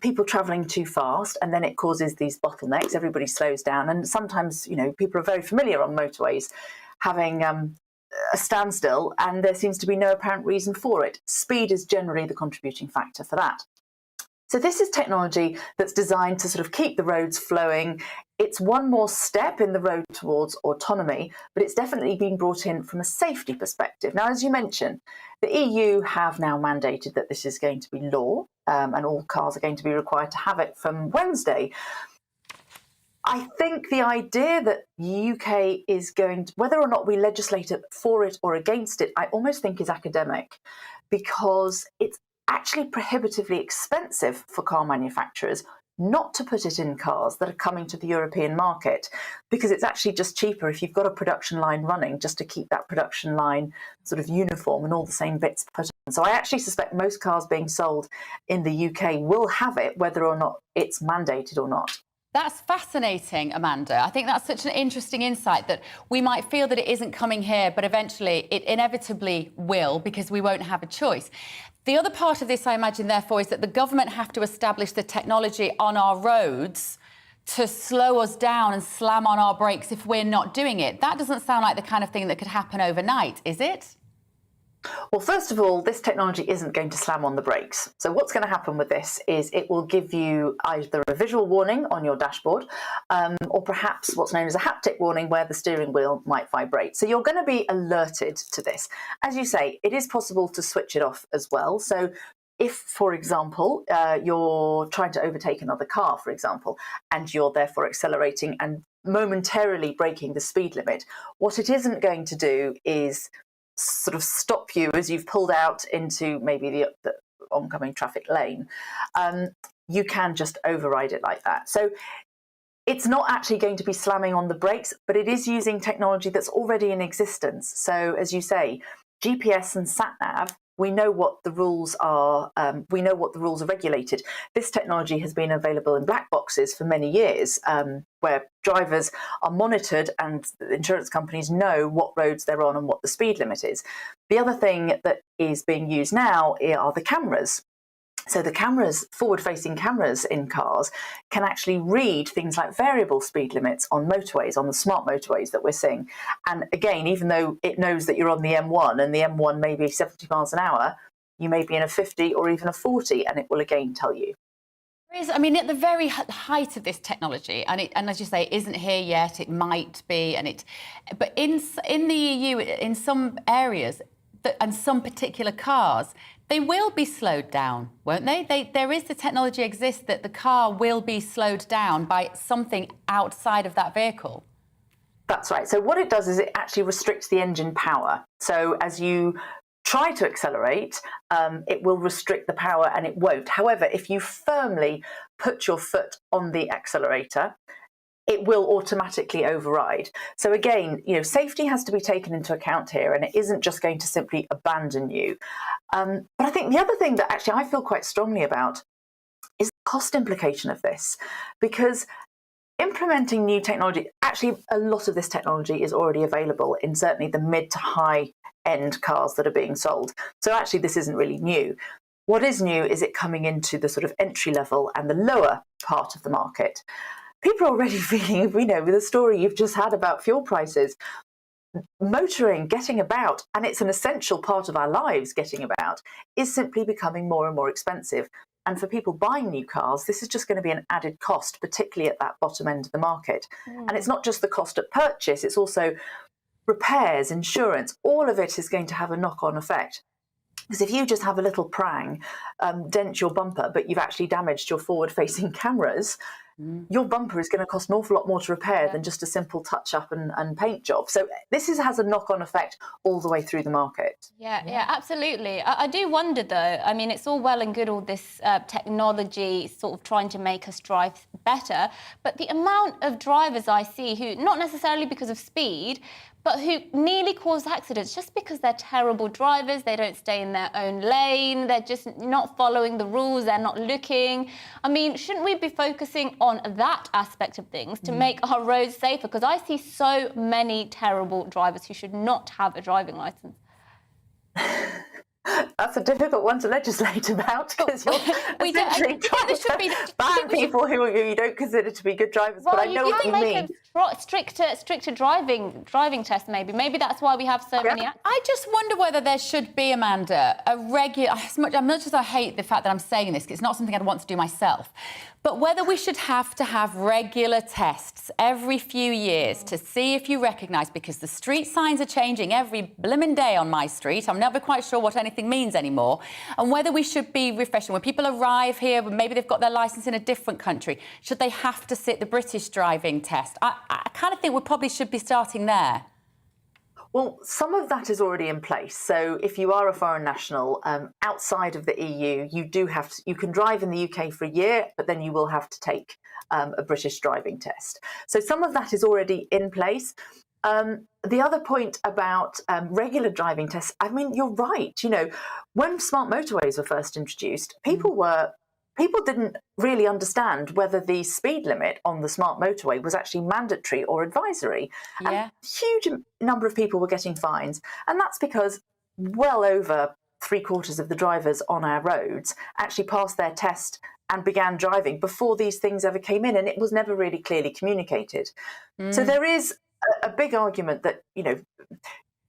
People travelling too fast, and then it causes these bottlenecks. Everybody slows down, and sometimes, people are very familiar on motorways having a standstill, and there seems to be no apparent reason for it. Speed is generally the contributing factor for that. So this is technology that's designed to sort of keep the roads flowing. It's one more step in the road towards autonomy, but it's definitely been brought in from a safety perspective. Now, as you mentioned, the EU have now mandated that this is going to be law, and all cars are going to be required to have it from Wednesday. I think the idea that the UK is going to, whether or not we legislate for it or against it, I almost think is academic, because it's actually prohibitively expensive for car manufacturers not to put it in cars that are coming to the European market, because it's actually just cheaper if you've got a production line running, just to keep that production line sort of uniform and all the same bits put in. So I actually suspect most cars being sold in the UK will have it, whether or not it's mandated or not.
That's fascinating, Amanda. I think that's such an interesting insight, that we might feel that it isn't coming here, but eventually it inevitably will, because we won't have a choice. The other part of this, I imagine, therefore, is that the government have to establish the technology on our roads to slow us down and slam on our brakes if we're not doing it. That doesn't sound like the kind of thing that could happen overnight, is it?
Well, first of all, this technology isn't going to slam on the brakes. So what's going to happen with this is it will give you either a visual warning on your dashboard, or perhaps what's known as a haptic warning, where the steering wheel might vibrate. So you're going to be alerted to this. As you say, it is possible to switch it off as well. So if, for example, you're trying to overtake another car, for example, and you're therefore accelerating and momentarily breaking the speed limit, what it isn't going to do is sort of stop you as you've pulled out into maybe the oncoming traffic lane. You can just override it like that. So it's not actually going to be slamming on the brakes, but it is using technology that's already in existence. So as you say, GPS and sat-nav, we know what the rules are. We know what the rules are regulated. This technology has been available in black boxes for many years, where drivers are monitored and the insurance companies know what roads they're on and what the speed limit is. The other thing that is being used now are the cameras. So the cameras, forward-facing cameras in cars, can actually read things like variable speed limits on motorways, on the smart motorways that we're seeing. And again, even though it knows that you're on the M1 and the M1 may be 70 miles an hour, you may be in a 50 or even a 40, and it will again tell you.
I mean, at the very height of this technology, and as you say, it isn't here yet, it might be, but in the EU, in some areas, and some particular cars, they will be slowed down, won't they? There is the technology exists that the car will be slowed down by something outside of that vehicle.
That's right. So what it does is it actually restricts the engine power. So as you try to accelerate, it will restrict the power and it won't. However, if you firmly put your foot on the accelerator, it will automatically override. So again, safety has to be taken into account here, and it isn't just going to simply abandon you. But I think the other thing that actually I feel quite strongly about is the cost implication of this, because implementing new technology, actually a lot of this technology is already available in certainly the mid to high end cars that are being sold. So actually this isn't really new. What is new is it coming into the sort of entry level and the lower part of the market. People are already feeling, with the story you've just had about fuel prices, motoring, getting about, and it's an essential part of our lives, getting about, is simply becoming more and more expensive. And for people buying new cars, this is just going to be an added cost, particularly at that bottom end of the market. And it's not just the cost at purchase, it's also repairs, insurance, all of it is going to have a knock-on effect. Because if you just have a little prang, dent your bumper, but you've actually damaged your forward-facing cameras, your bumper is going to cost an awful lot more to repair than just a simple touch-up and paint job. So this has a knock-on effect all the way through the market.
Yeah, absolutely. I do wonder, though, I mean, it's all well and good, all this technology sort of trying to make us drive better, but the amount of drivers I see who, not necessarily because of speed, but who nearly cause accidents just because they're terrible drivers, they don't stay in their own lane, they're just not following the rules, they're not looking. I mean, shouldn't we be focusing on that aspect of things to make our roads safer? Because I see so many terrible drivers who should not have a driving licence.
That's a difficult one to legislate about, because you're essentially trying to ban people who you don't consider to be good drivers.
Well,
but I know what you mean.
A stricter driving test, maybe. Maybe that's why we have so many accidents.
I just wonder whether there should be, Amanda, a regular... As much as I hate the fact that I'm saying this, 'cause it's not something I'd want to do myself, but whether we should have to have regular tests every few years to see if you recognise, because the street signs are changing every blimmin' day on my street. I'm never quite sure what anything means anymore. And whether we should be refreshing. When people arrive here, maybe they've got their licence in a different country, should they have to sit the British driving test? I kind of think we probably should be starting there.
Well, some of that is already in place. So if you are a foreign national outside of the EU, you can drive in the UK for a year, but then you will have to take a British driving test. So some of that is already in place. The other point about regular driving tests, I mean, you're right. You know, when smart motorways were first introduced, people didn't really understand whether the speed limit on the smart motorway was actually mandatory or advisory. Yeah. And a huge number of people were getting fines. And that's because well over 3/4 of the drivers on our roads actually passed their test and began driving before these things ever came in. And it was never really clearly communicated. So there is a big argument that, you know,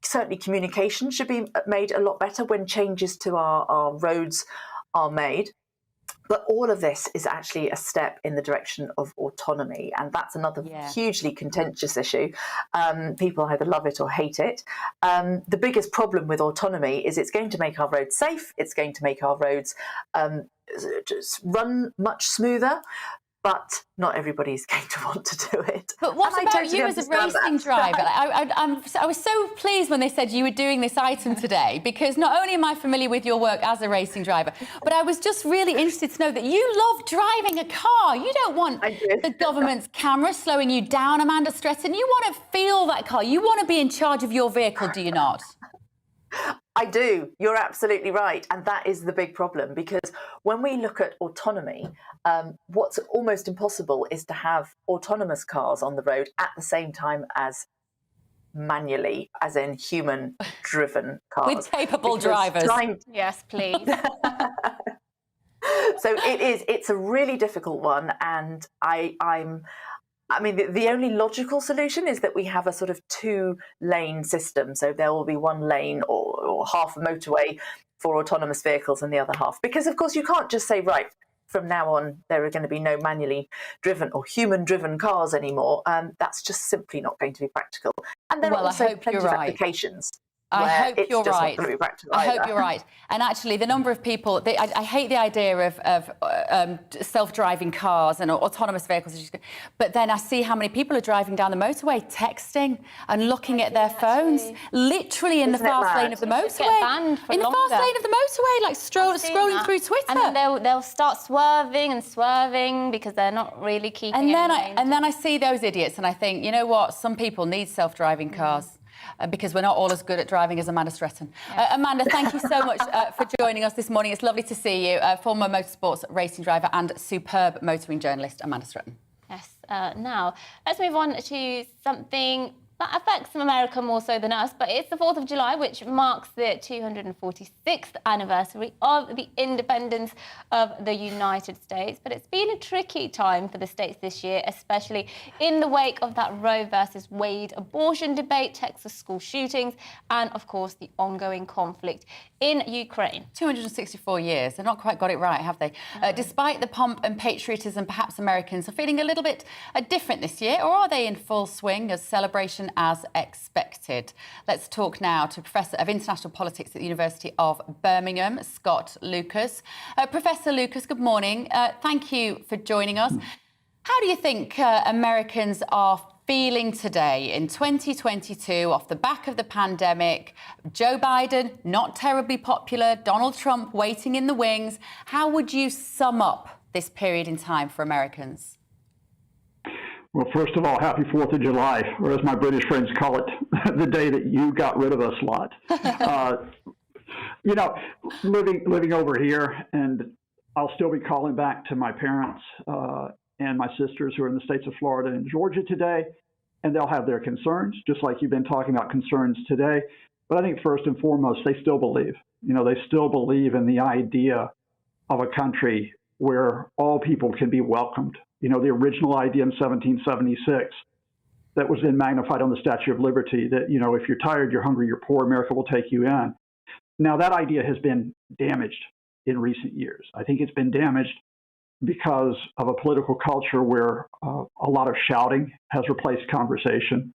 certainly communication should be made a lot better when changes to our roads are made. But all of this is actually a step in the direction of autonomy, and that's another hugely contentious issue. People either love it or hate it. The biggest problem with autonomy is it's going to make our roads safe, it's going to make our roads just run much smoother, but not everybody is going to want to do it.
But what about you as a racing driver? I was so pleased when they said you were doing this item today, because not only am I familiar with your work as a racing driver, but I was just really interested to know that you love driving a car. You don't want the government's camera slowing you down, Amanda Stretton. You want to feel that car. You want to be in charge of your vehicle, do you not?
I do. You're absolutely right. And that is the big problem, because when we look at autonomy, what's almost impossible is to have autonomous cars on the road at the same time as manually, as in human-driven cars.
With capable drivers.
Yes, please.
So it's a really difficult one. And I mean, the only logical solution is that we have a sort of 2-lane system. So there will be 1 lane or half a motorway for autonomous vehicles and the other half. Because, of course, you can't just say, right, from now on, there are going to be no manually driven or human-driven cars anymore. That's just simply not going to be practical. And there are also plenty of applications.
I hope you're right. I hope you're right. And actually, the number of people... I hate the idea of self-driving cars and autonomous vehicles. But then I see how many people are driving down the motorway, texting and looking at their phones, literally in the fast lane of the motorway. In the fast lane of the motorway, like scrolling through Twitter.
And then they'll start swerving because they're not really keeping
and then I see those idiots and I think, you know what? Some people need self-driving cars. Because we're not all as good at driving as Amanda Stretton. Amanda, thank you so much for joining us this morning. It's lovely to see you. Former motorsports racing driver and superb motoring journalist, Amanda Stretton.
Yes. Now, let's move on to something that affects America more so than us, but it's the 4th of July, which marks the 246th anniversary of the independence of the United States. But it's been a tricky time for the states this year, especially in the wake of that Roe versus Wade abortion debate, Texas school shootings, and, of course, the ongoing conflict in Ukraine.
264 years. They've not quite got it right, have they? No. Despite the pomp and patriotism, perhaps Americans are feeling a little bit different this year, or are they in full swing as celebration as expected? Let's talk now to Professor of International Politics at the University of Birmingham, Scott Lucas. Professor Lucas, good morning. Thank you for joining us. How do you think Americans are feeling today in 2022 off the back of the pandemic? Joe Biden, not terribly popular. Donald Trump waiting in the wings. How would you sum up this period in time for Americans?
Well, first of all, happy 4th of July, or as my British friends call it, the day that you got rid of us lot. You know, living over here, and I'll still be calling back to my parents and my sisters who are in the states of Florida and Georgia today, and they'll have their concerns, just like you've been talking about concerns today. But I think first and foremost, they still believe. You know, they still believe in the idea of a country where all people can be welcomed. You know, the original idea in 1776 that was then magnified on the Statue of Liberty that, you know, if you're tired, you're hungry, you're poor, America will take you in. Now, that idea has been damaged in recent years. I think it's been damaged because of a political culture where a lot of shouting has replaced conversation,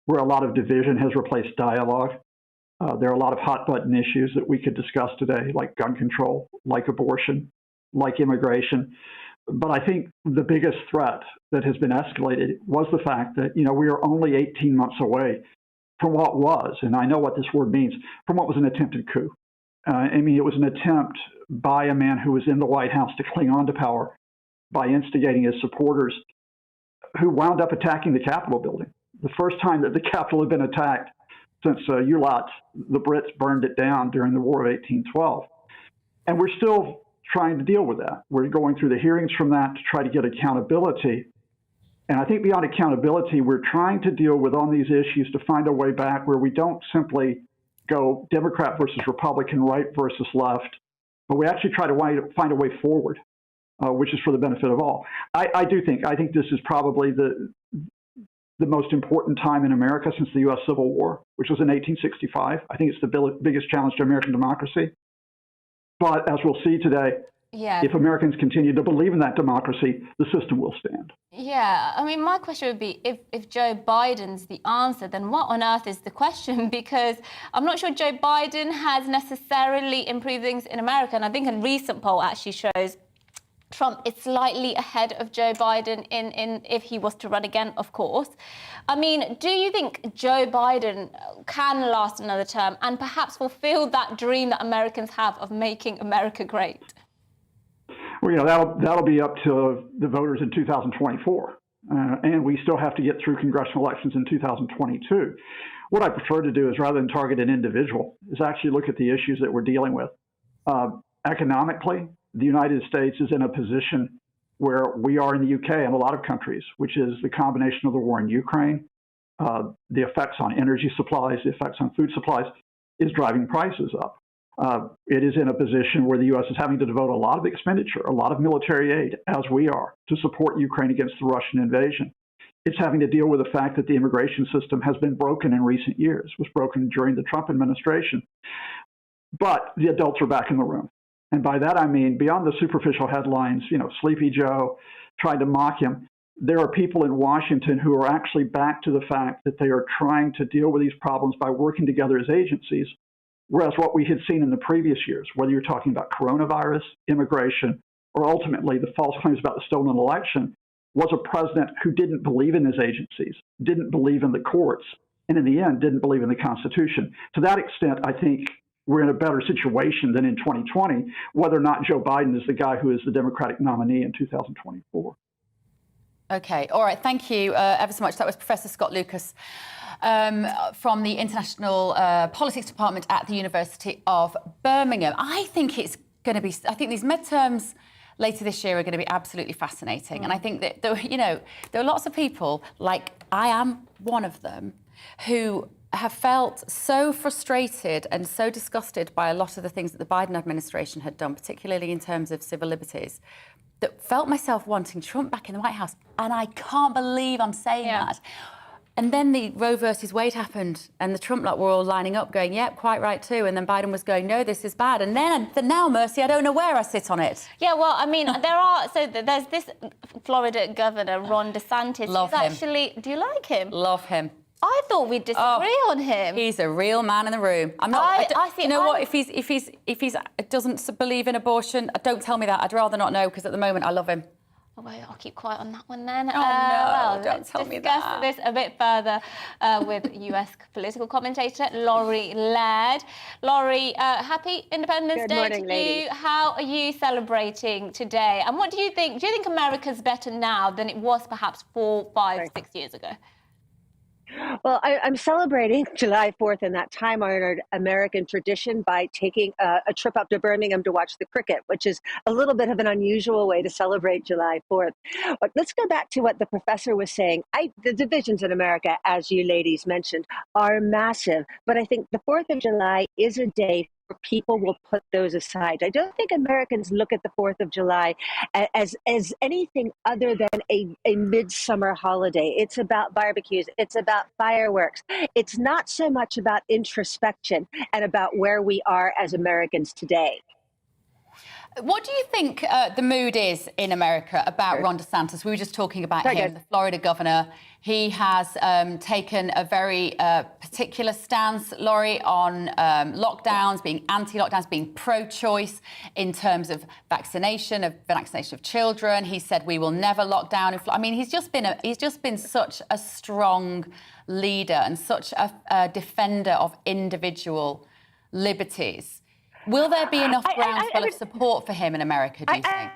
where a lot of division has replaced dialogue. There are a lot of hot button issues that we could discuss today, like gun control, like abortion, like immigration. But I think the biggest threat that has been escalated was the fact that, you know, we are only 18 months away from what was, and I know what this word means, from what was an attempted coup. I mean, it was an attempt by a man who was in the White House to cling on to power by instigating his supporters who wound up attacking the Capitol building. The first time that the Capitol had been attacked since the Brits burned it down during the War of 1812. And we're still trying to deal with that. We're going through the hearings from that to try to get accountability. And I think beyond accountability, we're trying to deal with on these issues to find a way back where we don't simply go Democrat versus Republican, right versus left, but we actually try to find a way forward, which is for the benefit of all. I think this is probably the most important time in America since the U.S. Civil War, which was in 1865. I think it's the biggest challenge to American democracy. But as we'll see today, if Americans continue to believe in that democracy, the system will stand.
Yeah, I mean, my question would be, if Joe Biden's the answer, then what on earth is the question? Because I'm not sure Joe Biden has necessarily improved things in America. And I think a recent poll actually shows Trump is slightly ahead of Joe Biden in if he was to run again, of course. I mean, do you think Joe Biden can last another term and perhaps fulfill that dream that Americans have of making America great?
Well, you know, that'll be up to the voters in 2024. And we still have to get through congressional elections in 2022. What I prefer to do is, rather than target an individual, is actually look at the issues that we're dealing with. Economically, the United States is in a position where we are in the UK and a lot of countries, which is the combination of the war in Ukraine, the effects on energy supplies, the effects on food supplies, is driving prices up. It is in a position where the U.S. is having to devote a lot of expenditure, a lot of military aid, as we are, to support Ukraine against the Russian invasion. It's having to deal with the fact that the immigration system has been broken in recent years, was broken during the Trump administration. But the adults are back in the room. And by that, I mean, beyond the superficial headlines, you know, Sleepy Joe trying to mock him, there are people in Washington who are actually back to the fact that they are trying to deal with these problems by working together as agencies. Whereas what we had seen in the previous years, whether you're talking about coronavirus, immigration, or ultimately the false claims about the stolen election, was a president who didn't believe in his agencies, didn't believe in the courts, and in the end, didn't believe in the Constitution. To that extent, I think we're in a better situation than in 2020, whether or not Joe Biden is the guy who is the Democratic nominee in 2024.
OK, all right, thank you ever so much. That was Professor Scott Lucas from the International Politics Department at the University of Birmingham. I think it's going to be, I think these midterms later this year are going to be absolutely fascinating. And I think that, there are lots of people, like I am one of them, who have felt so frustrated and so disgusted by a lot of the things that the Biden administration had done, particularly in terms of civil liberties, that felt myself wanting Trump back in the White House. And I can't believe I'm saying that. And then the Roe versus Wade happened, and the Trump lot were all lining up going, yep, quite right too. And then Biden was going, no, this is bad. And then now, Mercy, I don't know where I sit on it.
Yeah, well, I mean, there's this Florida governor, Ron DeSantis.
Love him.
Actually, do you like him?
Love him.
I thought we'd disagree on him.
He's a real man in the room. I'm not. You know what? If he doesn't believe in abortion, don't tell me that. I'd rather not know, because at the moment I love him.
Oh, well, I'll keep quiet on that one then.
Oh, no, don't tell me that.
Let's discuss this a bit further with US political commentator Laurie Laird. Laurie, happy Independence Day to you.
Ladies.
How are you celebrating today? And what do you think? Do you think America's better now than it was perhaps 4, 5, 6 years ago?
Well, I'm celebrating July 4th in that time-honored American tradition by taking a trip up to Birmingham to watch the cricket, which is a little bit of an unusual way to celebrate July 4th. But let's go back to what the professor was saying. The divisions in America, as you ladies mentioned, are massive. But I think the 4th of July is a day where people will put those aside. I don't think Americans look at the 4th of July as anything other than a midsummer holiday. It's about barbecues. It's about fireworks. It's not so much about introspection and about where we are as Americans today.
What do you think the mood is in America about Ron DeSantis? We were just talking about him, the Florida governor. He has taken a very particular stance, Laurie, on lockdowns, being anti-lockdowns, being pro-choice in terms of vaccination of children. He said we will never lock down. I mean, he's just been such a strong leader and such a defender of individual liberties. Will there be enough groundswell of support for him in America, do you think?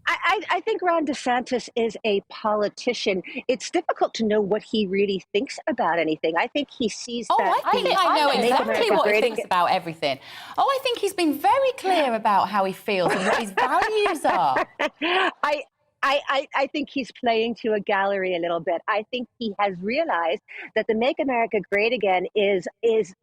I think Ron DeSantis is a politician. It's difficult to know what he really thinks about anything. I think he sees that.
I think I know exactly what he thinks about everything. Oh, I think he's been very clear about how he feels and what his values are.
I think he's playing to a gallery a little bit. I think he has realized that the Make America Great Again is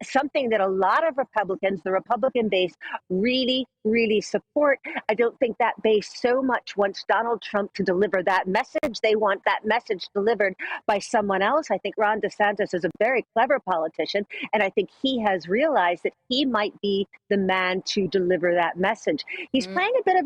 something that a lot of Republicans, the Republican base, really, really support. I don't think that base so much wants Donald Trump to deliver that message. They want that message delivered by someone else. I think Ron DeSantis is a very clever politician, and I think he has realized that he might be the man to deliver that message. He's playing a bit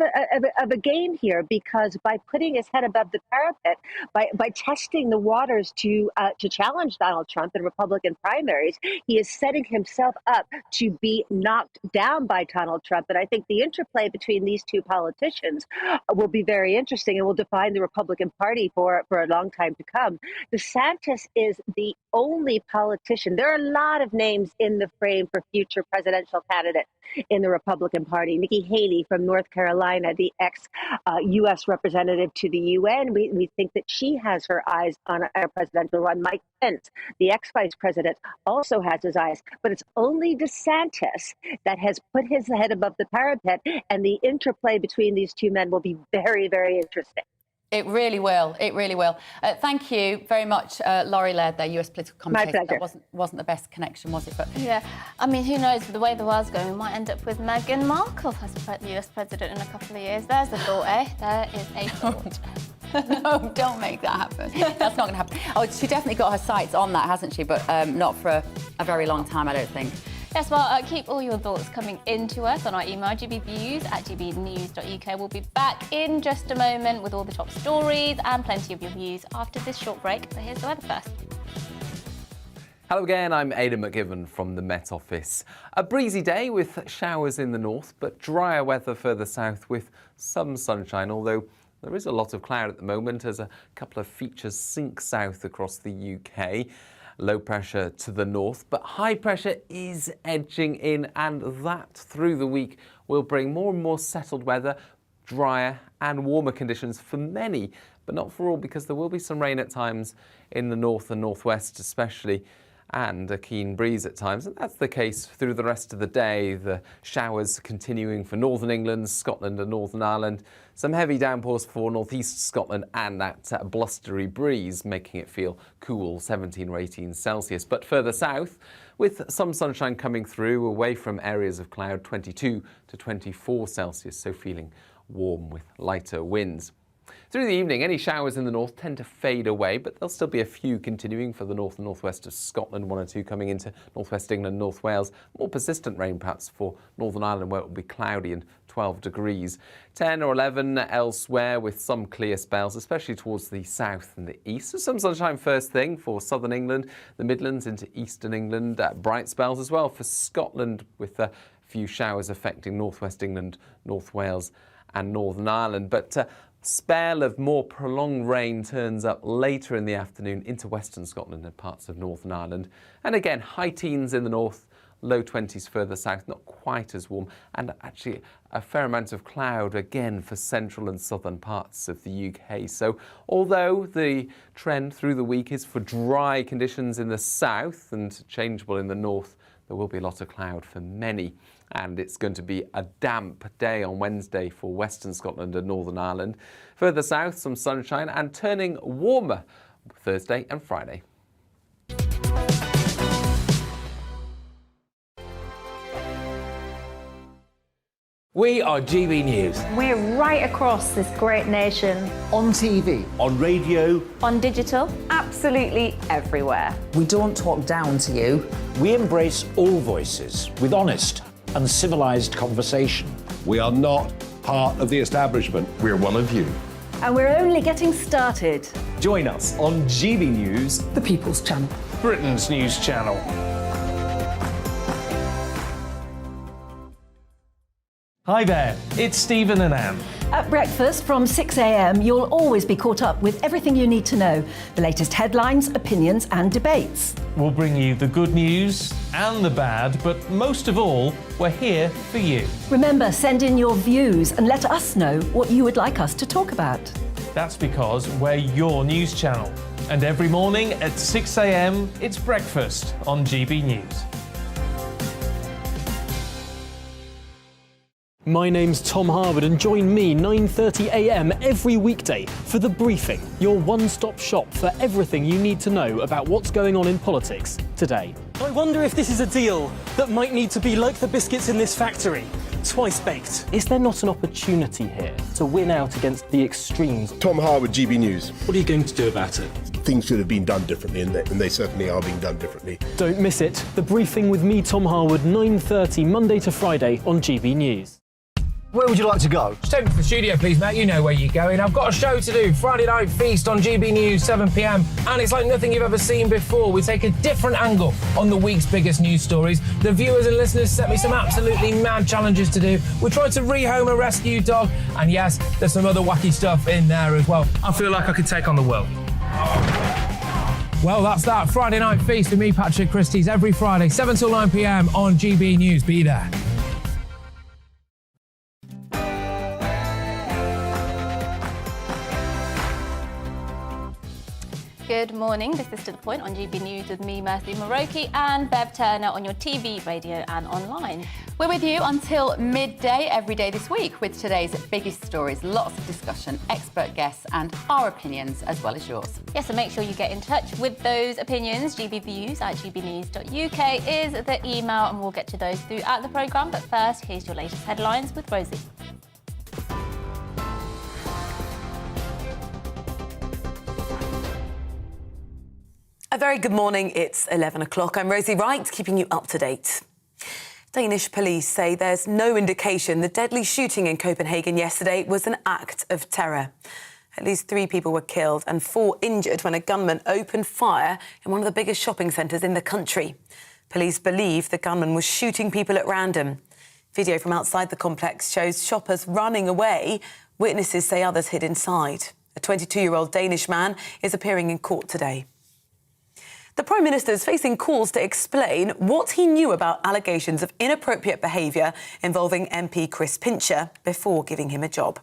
of a game here, because by putting his head above the parapet, by testing the waters to challenge Donald Trump in Republican primaries, he is setting himself up to be knocked down by Donald Trump. And I think the interplay between these two politicians will be very interesting and will define the Republican Party for a long time to come. DeSantis is the only politician. There are a lot of names in the frame for future presidential candidates in the Republican Party. Nikki Haley from North Carolina, the ex-U.S. representative to the UN. We think that she has her eyes on a presidential run. Mike Pence, the ex-vice president, also has his eyes. But it's only DeSantis that has put his head above the parapet, and the interplay between these two men will be very, very interesting.
It really will. It really will. Thank you very much, Laurie Laird, there, US political commentator.
My pleasure.
That wasn't the best connection, was it? But
yeah, I mean, who knows? The way the world's going, we might end up with Meghan Markle as the US president in a couple of years. There's a thought, eh? There is a thought.
No, don't make that happen. That's not going to happen. Oh, she definitely got her sights on that, hasn't she? But not for a very long time, I don't think.
Yes, well, keep all your thoughts coming into us on our email, gbnews@gbnews.uk. We'll be back in just a moment with all the top stories and plenty of your views after this short break. But here's the weather first.
Hello again, I'm Aidan McGibbon from the Met Office. A breezy day with showers in the north, but drier weather further south with some sunshine, although there is a lot of cloud at the moment as a couple of features sink south across the UK. Low pressure to the north, but high pressure is edging in, and that through the week will bring more and more settled weather, drier and warmer conditions for many, but not for all, because there will be some rain at times in the north and northwest especially, and a keen breeze at times, and that's the case through the rest of the day. The showers continuing for northern England, Scotland and Northern Ireland. Some heavy downpours for northeast Scotland, and that blustery breeze making it feel cool, 17 or 18 Celsius. But further south, with some sunshine coming through away from areas of cloud, 22 to 24 Celsius, so feeling warm with lighter winds. Through the evening, any showers in the north tend to fade away, but there'll still be a few continuing for the north and northwest of Scotland, 1 or 2 coming into northwest England, North Wales. More persistent rain perhaps for Northern Ireland, where it will be cloudy and 12 degrees. 10 or 11 elsewhere with some clear spells, especially towards the south and the east. So some sunshine first thing for southern England, the Midlands into eastern England. Bright spells as well for Scotland, with a few showers affecting northwest England, North Wales and Northern Ireland. But spell of more prolonged rain turns up later in the afternoon into western Scotland and parts of Northern Ireland. And again, high teens in the north, low 20s further south, not quite as warm, and actually a fair amount of cloud again for central and southern parts of the UK. So although the trend through the week is for dry conditions in the south and changeable in the north, there will be a lot of cloud for many. And it's going to be a damp day on Wednesday for western Scotland and Northern Ireland. Further south, some sunshine and turning warmer Thursday and Friday.
We are GB News.
We're right across this great nation.
On TV.
On radio.
On digital. Absolutely everywhere.
We don't talk down to you.
We embrace all voices with honest and civilised conversation.
We are not part of the establishment.
We're one of you.
And we're only getting started.
Join us on GB News,
The People's Channel.
Britain's news channel. Hi there, it's Stephen and Anne.
At breakfast from 6 a.m, you'll always be caught up with everything you need to know, the latest headlines, opinions and debates.
We'll bring you the good news and the bad, but most of all, we're here for you.
Remember, send in your views and let us know what you would like us to talk about.
That's because we're your news channel. And every morning at 6 a.m, it's breakfast on GB News.
My name's Tom Harwood and join me 9:30 a.m. every weekday for The Briefing, your one-stop shop for everything you need to know about what's going on in politics today.
I wonder if this is a deal that might need to be like the biscuits in this factory, twice baked.
Is there not an opportunity here to win out against the extremes?
Tom Harwood, GB News.
What are you going to do about it?
Things should have been done differently, and they certainly are being done differently.
Don't miss it. The Briefing with me, Tom Harwood, 9:30 Monday to Friday on GB News.
Where would you like to go?
Just take me to the studio, please, mate. You know where you're going. I've got a show to do. Friday Night Feast on GB News, 7 p.m. And it's like nothing you've ever seen before. We take a different angle on the week's biggest news stories. The viewers and listeners set me some absolutely mad challenges to do. We tried to rehome a rescue dog. And yes, there's some other wacky stuff in there as well. I feel like I could take on the world. Well, that's that. Friday Night Feast with me, Patrick Christie's, every Friday, 7 till 9 p.m. on GB News. Be there.
Good morning, this is To The Point on GB News with me, Mercy Moroki, and Bev Turner on your TV, radio and online.
We're with you until midday every day this week with today's biggest stories, lots of discussion, expert guests and our opinions as well as yours.
Yes, so make sure you get in touch with those opinions. gbviews@gbnews.uk is the email and we'll get to those throughout the programme. But first, here's your latest headlines with Rosie.
A very good morning. It's 11 o'clock. I'm Rosie Wright, keeping you up to date. Danish police say there's no indication the deadly shooting in Copenhagen yesterday was an act of terror. At least 3 people were killed and 4 injured when a gunman opened fire in one of the biggest shopping centres in the country. Police believe the gunman was shooting people at random. Video from outside the complex shows shoppers running away. Witnesses say others hid inside. A 22-year-old Danish man is appearing in court today. The Prime Minister is facing calls to explain what he knew about allegations of inappropriate behaviour involving MP Chris Pincher before giving him a job.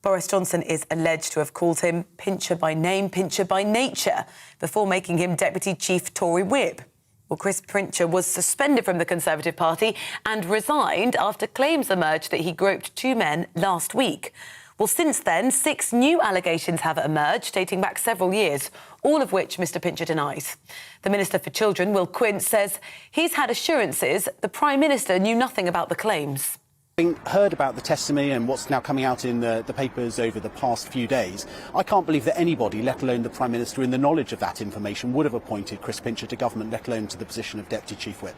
Boris Johnson is alleged to have called him Pincher by name, Pincher by nature, before making him Deputy Chief Tory Whip. Well, Chris Pincher was suspended from the Conservative Party and resigned after claims emerged that he groped 2 men last week. Well, since then, 6 new allegations have emerged, dating back several years, all of which Mr Pincher denies. The Minister for Children, Will Quince, says he's had assurances the Prime Minister knew nothing about the claims.
Having heard about the testimony and what's now coming out in the papers over the past few days, I can't believe that anybody, let alone the Prime Minister, in the knowledge of that information, would have appointed Chris Pincher to government, let alone to the position of Deputy Chief Whip.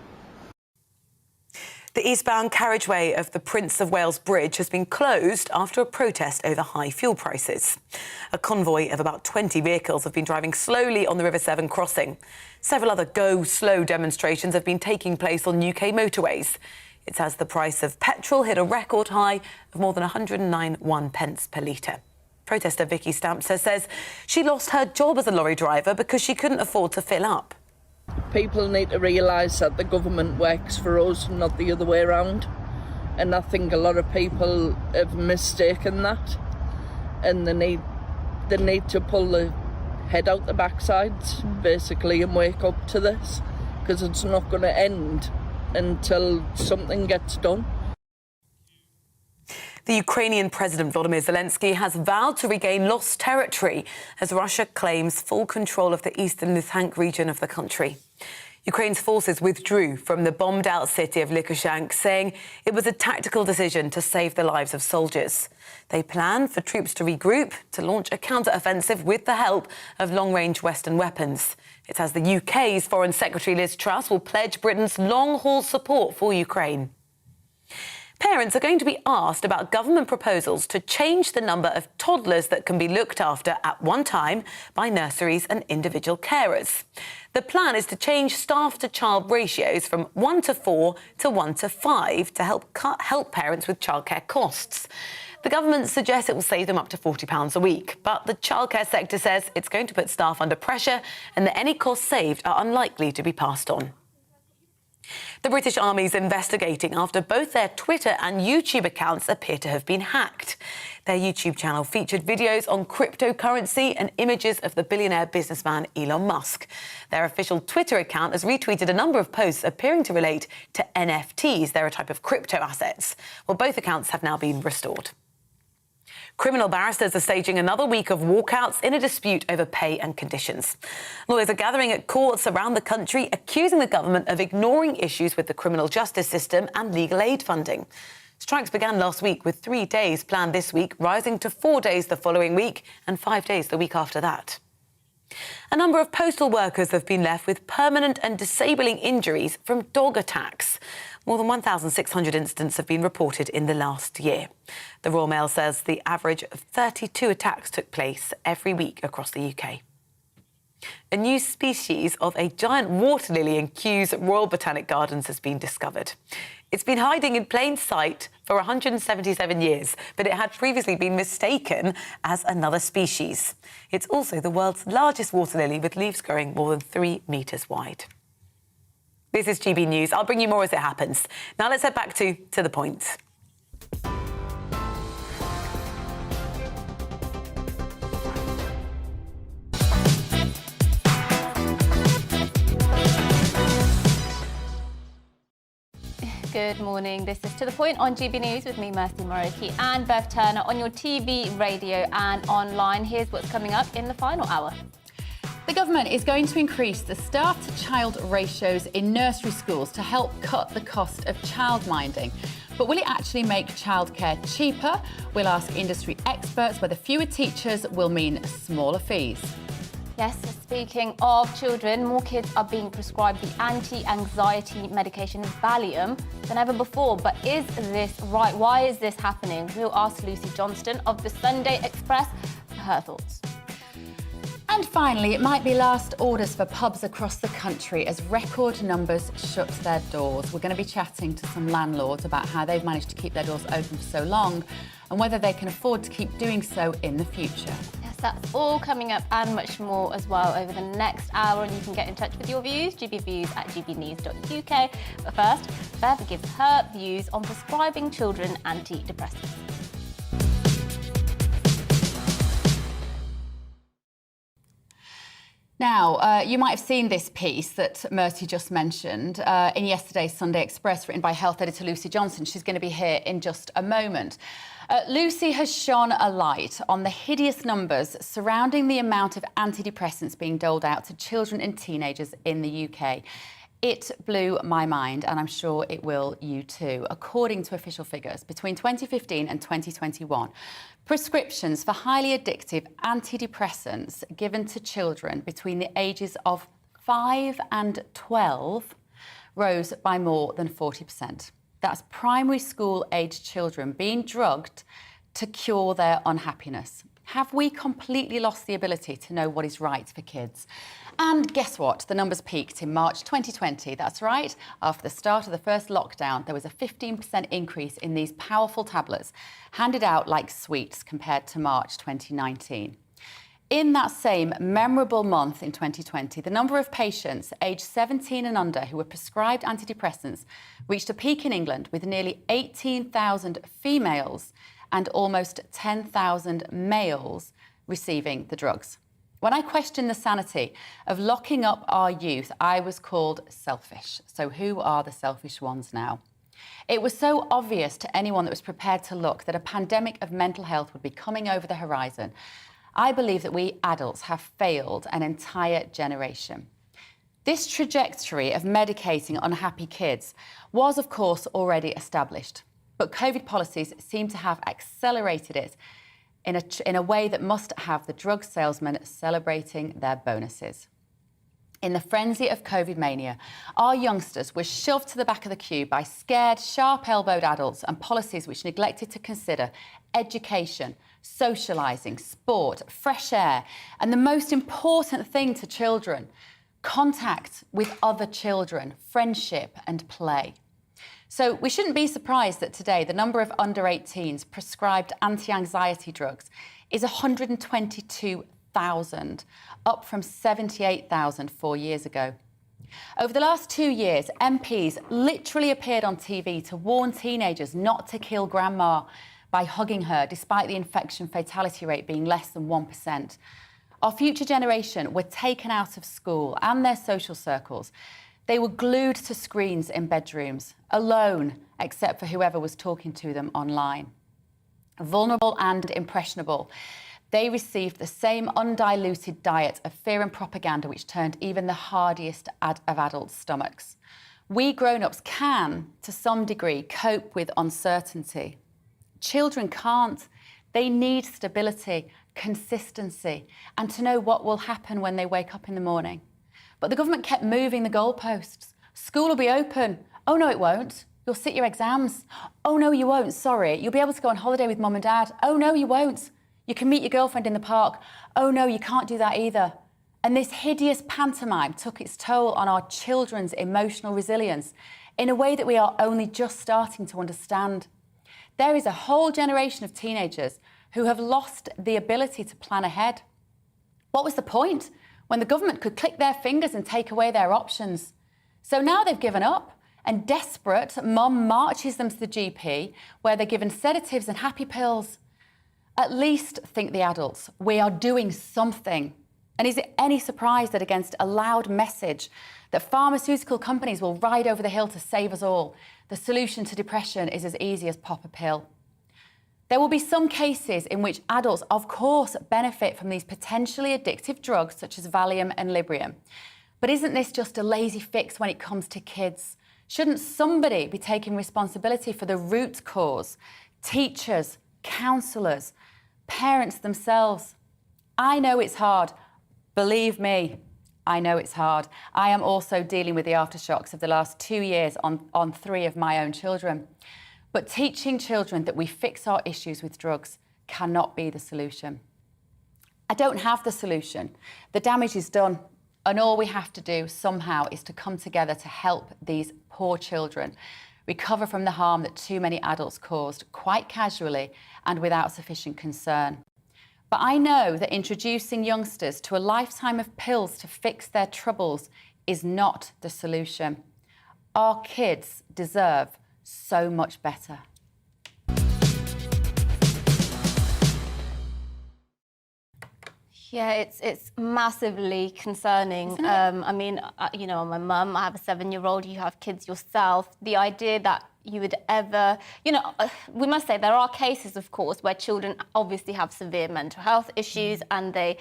The eastbound carriageway of the Prince of Wales Bridge has been closed after a protest over high fuel prices. A convoy of about 20 vehicles have been driving slowly on the River Severn crossing. Several other go slow demonstrations have been taking place on UK motorways. It's as the price of petrol hit a record high of more than 109.1 per litre. Protester Vicky Stampster says she lost her job as a lorry driver because she couldn't afford to fill up.
People need to realise that the government works for us, not the other way around. And I think a lot of people have mistaken that, and they need to pull the head out the backsides, basically, and wake up to this, because it's not going to end until something gets done.
The Ukrainian President Volodymyr Zelensky has vowed to regain lost territory as Russia claims full control of the eastern Luhansk region of the country. Ukraine's forces withdrew from the bombed-out city of Lysychansk, saying it was a tactical decision to save the lives of soldiers. They plan for troops to regroup to launch a counter-offensive with the help of long-range Western weapons. It's as the UK's Foreign Secretary Liz Truss will pledge Britain's long-haul support for Ukraine. Parents are going to be asked about government proposals to change the number of toddlers that can be looked after at one time by nurseries and individual carers. The plan is to change staff-to-child ratios from 1 to 4 to 1 to 5 to help parents with childcare costs. The government suggests it will save them up to £40 a week, but the childcare sector says it's going to put staff under pressure and that any costs saved are unlikely to be passed on. The British Army is investigating after both their Twitter and YouTube accounts appear to have been hacked. Their YouTube channel featured videos on cryptocurrency and images of the billionaire businessman Elon Musk. Their official Twitter account has retweeted a number of posts appearing to relate to NFTs. They're a type of crypto assets. Well, both accounts have now been restored. Criminal barristers are staging another week of walkouts in a dispute over pay and conditions. Lawyers are gathering at courts around the country, accusing the government of ignoring issues with the criminal justice system and legal aid funding. Strikes began last week with 3 days planned this week, rising to 4 days the following week and 5 days the week after that. A number of postal workers have been left with permanent and disabling injuries from dog attacks. More than 1,600 incidents have been reported in the last year. The Royal Mail says the average of 32 attacks took place every week across the UK. A new species of a giant water lily in Kew's Royal Botanic Gardens has been discovered. It's been hiding in plain sight for 177 years, but it had previously been mistaken as another species. It's also the world's largest water lily, with leaves growing more than 3 metres wide. This is GB News. I'll bring you more as it happens. Now let's head back to the point.
Good morning. This is To The Point on GB News with me, Mercy Moroki, and Bev Turner on your TV, radio and online. Here's what's coming up in the final hour.
The government is going to increase the staff-to-child ratios in nursery schools to help cut the cost of childminding. But will it actually make childcare cheaper? We'll ask industry experts whether fewer teachers will mean smaller fees.
Yes, speaking of children, more kids are being prescribed the anti-anxiety medication Valium than ever before. But is this right? Why is this happening? We'll ask Lucy Johnston of the Sunday Express for her thoughts.
And finally, it might be last orders for pubs across the country as record numbers shut their doors. We're going to be chatting to some landlords about how they've managed to keep their doors open for so long and whether they can afford to keep doing so in the future.
Yes, that's all coming up and much more as well over the next hour, and you can get in touch with your views, gbviews@gbnews.uk. But first, Bev gives her views on prescribing children antidepressants.
Now, you might have seen this piece that Mercy just mentioned in yesterday's Sunday Express, written by health editor Lucy Johnston. She's going to be here in just a moment. Lucy has shone a light on the hideous numbers surrounding the amount of antidepressants being doled out to children and teenagers in the UK. It blew my mind, and I'm sure it will you too. According to official figures, between 2015 and 2021, prescriptions for highly addictive antidepressants given to children between the ages of 5 and 12 rose by more than 40%. That's primary school-aged children being drugged to cure their unhappiness. Have we completely lost the ability to know what is right for kids? And guess what? The numbers peaked in March 2020. That's right. After the start of the first lockdown, there was a 15% increase in these powerful tablets handed out like sweets compared to March 2019. In that same memorable month in 2020, the number of patients aged 17 and under who were prescribed antidepressants reached a peak in England, with nearly 18,000 females and almost 10,000 males receiving the drugs. When I questioned the sanity of locking up our youth, I was called selfish. So who are the selfish ones now? It was so obvious to anyone that was prepared to look that a pandemic of mental health would be coming over the horizon. I believe that we adults have failed an entire generation. This trajectory of medicating unhappy kids was, of course, already established, but COVID policies seem to have accelerated it in a way that must have the drug salesmen celebrating their bonuses. In the frenzy of COVID mania, our youngsters were shoved to the back of the queue by scared, sharp-elbowed adults and policies which neglected to consider education, socialising, sport, fresh air, and the most important thing to children, contact with other children, friendship and play. So we shouldn't be surprised that today the number of under 18s prescribed anti-anxiety drugs is 122,000, up from 78,000 4 years ago. Over the last 2 years, MPs literally appeared on TV to warn teenagers not to kill grandma by hugging her, despite the infection fatality rate being less than 1%. Our future generation were taken out of school and their social circles. They were glued to screens in bedrooms, alone, except for whoever was talking to them online. Vulnerable and impressionable, they received the same undiluted diet of fear and propaganda which turned even the hardiest of adults' stomachs. We grown-ups can, to some degree, cope with uncertainty. Children can't. They need stability, consistency, and to know what will happen when they wake up in the morning. But the government kept moving the goalposts. School will be open. Oh, no, it won't. You'll sit your exams. Oh, no, you won't. Sorry. You'll be able to go on holiday with mum and dad. Oh, no, you won't. You can meet your girlfriend in the park. Oh, no, you can't do that either. And this hideous pantomime took its toll on our children's emotional resilience in a way that we are only just starting to understand. There is a whole generation of teenagers who have lost the ability to plan ahead. What was the point when the government could click their fingers and take away their options? So now they've given up, and desperate, mum marches them to the GP where they're given sedatives and happy pills. At least, think the adults, we are doing something. And is it any surprise that against a loud message that pharmaceutical companies will ride over the hill to save us all, the solution to depression is as easy as pop a pill? There will be some cases in which adults, of course, benefit from these potentially addictive drugs such as Valium and Librium. But isn't this just a lazy fix when it comes to kids? Shouldn't somebody be taking responsibility for the root cause? Teachers, counsellors, parents themselves. I know it's hard. Believe me, I know it's hard. I am also dealing with the aftershocks of the last 2 years on 3 of my own children. But teaching children that we fix our issues with drugs cannot be the solution. I don't have the solution. The damage is done, and all we have to do somehow is to come together to help these poor children recover from the harm that too many adults caused quite casually and without sufficient concern. But I know that introducing youngsters to a lifetime of pills to fix their troubles is not the solution. Our kids deserve so much better.
Yeah, it's massively concerning. I mean, you know, I'm a mum, I have a 7-year-old, you have kids yourself. The idea that you would ever, you know, we must say there are cases, of course, where children obviously have severe mental health issues and they,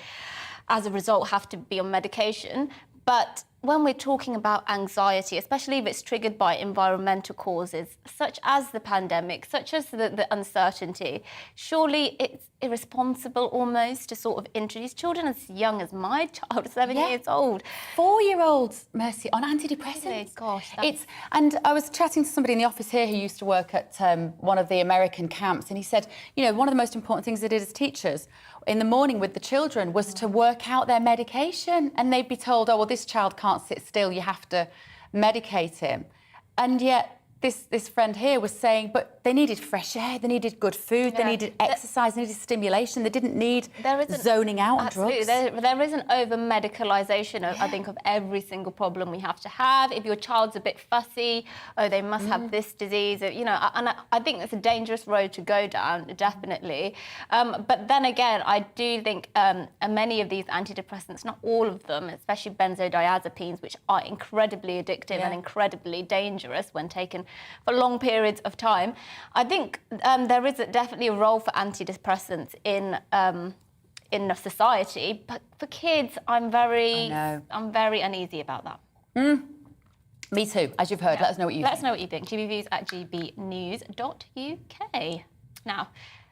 as a result, have to be on medication. But when we're talking about anxiety, especially if it's triggered by environmental causes, such as the pandemic, such as the uncertainty, surely it's irresponsible almost to sort of introduce children as young as my child, 7 years old.
4-year-olds, Mercy, on antidepressants.
Really? Gosh,
And I was chatting to somebody in the office here who used to work at one of the American camps, and he said, you know, one of the most important things they did as teachers in the morning with the children was to work out their medication, and they'd be told, oh, well, this child can't sit still, you have to medicate him. And yet this friend here was saying, but they needed fresh air, they needed good food, they needed exercise, they needed stimulation, they didn't need zoning out on drugs.
There is an over-medicalisation, I think, of every single problem we have to have. If your child's a bit fussy, oh, they must have this disease, you know, and I think it's a dangerous road to go down, definitely. But then again, I do think many of these antidepressants, not all of them, especially benzodiazepines, which are incredibly addictive and incredibly dangerous when taken for long periods of time. I think there is definitely a role for antidepressants in society, but for kids, I'm very uneasy about that.
Me too, as you've heard. Let us know what you think.
Let us know what you think. gbviews@gbnews.uk. Now,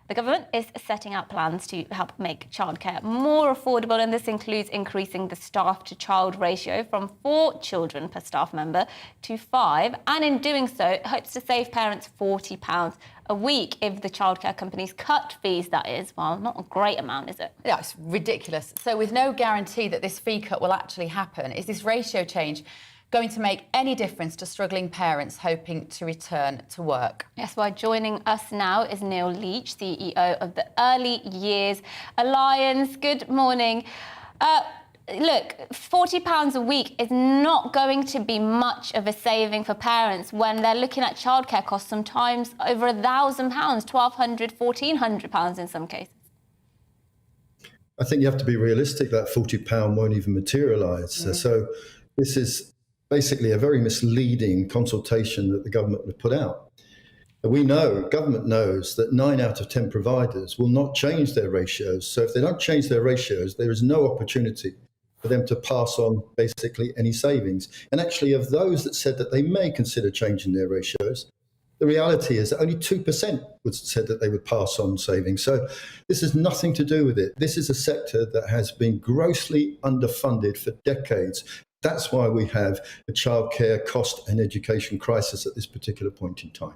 the government is setting out plans to help make childcare more affordable, and this includes increasing the staff-to-child ratio from 4 children per staff member to 5, and in doing so, it hopes to save parents £40 a week if the childcare companies cut fees, that is. Well, not a great amount, is it?
Yeah, it's ridiculous. So with no guarantee that this fee cut will actually happen, is this ratio change going to make any difference to struggling parents hoping to return to work?
Yes, well, joining us now is Neil Leach, CEO of the Early Years Alliance. Good morning. Look, £40 a week is not going to be much of a saving for parents when they're looking at childcare costs sometimes over £1,000, £1,200, £1,400 in some cases.
I think you have to be realistic that £40 won't even materialise. So this is basically a very misleading consultation that the government have put out. Government knows that 9 out of 10 providers will not change their ratios. So if they don't change their ratios, there is no opportunity for them to pass on basically any savings. And actually, of those that said that they may consider changing their ratios, the reality is that only 2% said that they would pass on savings. So this has nothing to do with it. This is a sector that has been grossly underfunded for decades. That's why we have a childcare cost and education crisis at this particular point in time.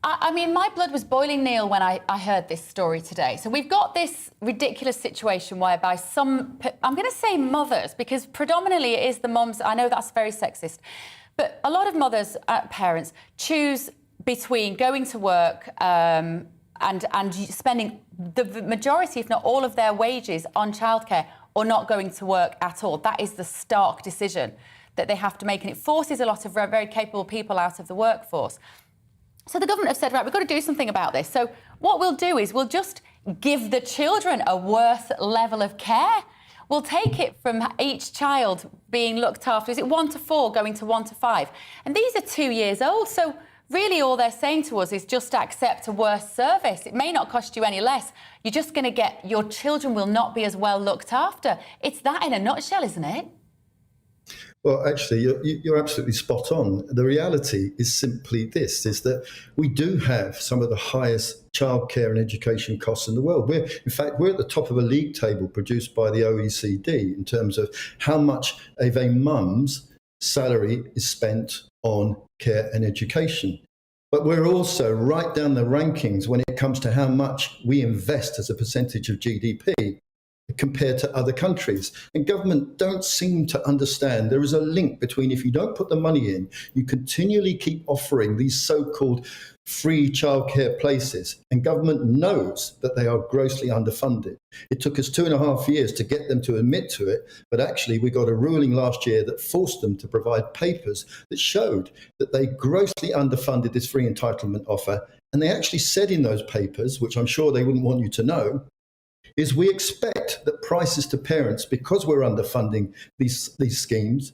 I mean, my blood was boiling, Neil, when I heard this story today. So we've got this ridiculous situation whereby some, I'm going to say mothers, because predominantly it is the mums. I know that's very sexist, but a lot of mothers, parents, choose between going to work and spending the majority, if not all of their wages on childcare, or not going to work at all. That is the stark decision that they have to make, and it forces a lot of very capable people out of the workforce. So the government have said, right, we've got to do something about this. So what we'll do is we'll just give the children a worse level of care. We'll take it from each child being looked after. Is it 1 to 4 going to 1 to 5? And these are 2 years old. So really all they're saying to us is just accept a worse service. It may not cost you any less. You're just going to get, your children will not be as well looked after. It's that in a nutshell, isn't it?
Well, actually, you're absolutely spot on. The reality is simply this, is that we do have some of the highest childcare and education costs in the world. We're at the top of a league table produced by the OECD in terms of how much of a mum's salary is spent on care and education. But we're also right down the rankings when it comes to how much we invest as a percentage of GDP compared to other countries. And government don't seem to understand there is a link between, if you don't put the money in, you continually keep offering these so-called free childcare places, and government knows that they are grossly underfunded. It took us 2.5 years to get them to admit to it, but actually we got a ruling last year that forced them to provide papers that showed that they grossly underfunded this free entitlement offer. And they actually said in those papers, which I'm sure they wouldn't want you to know, is we expect that prices to parents, because we're underfunding these schemes,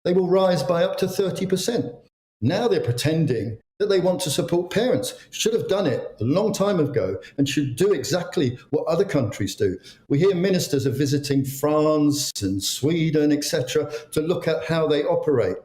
they will rise by up to 30%. Now they're pretending that they want to support parents. Should have done it a long time ago and should do exactly what other countries do. We hear ministers are visiting France and Sweden, etc., to look at how they operate.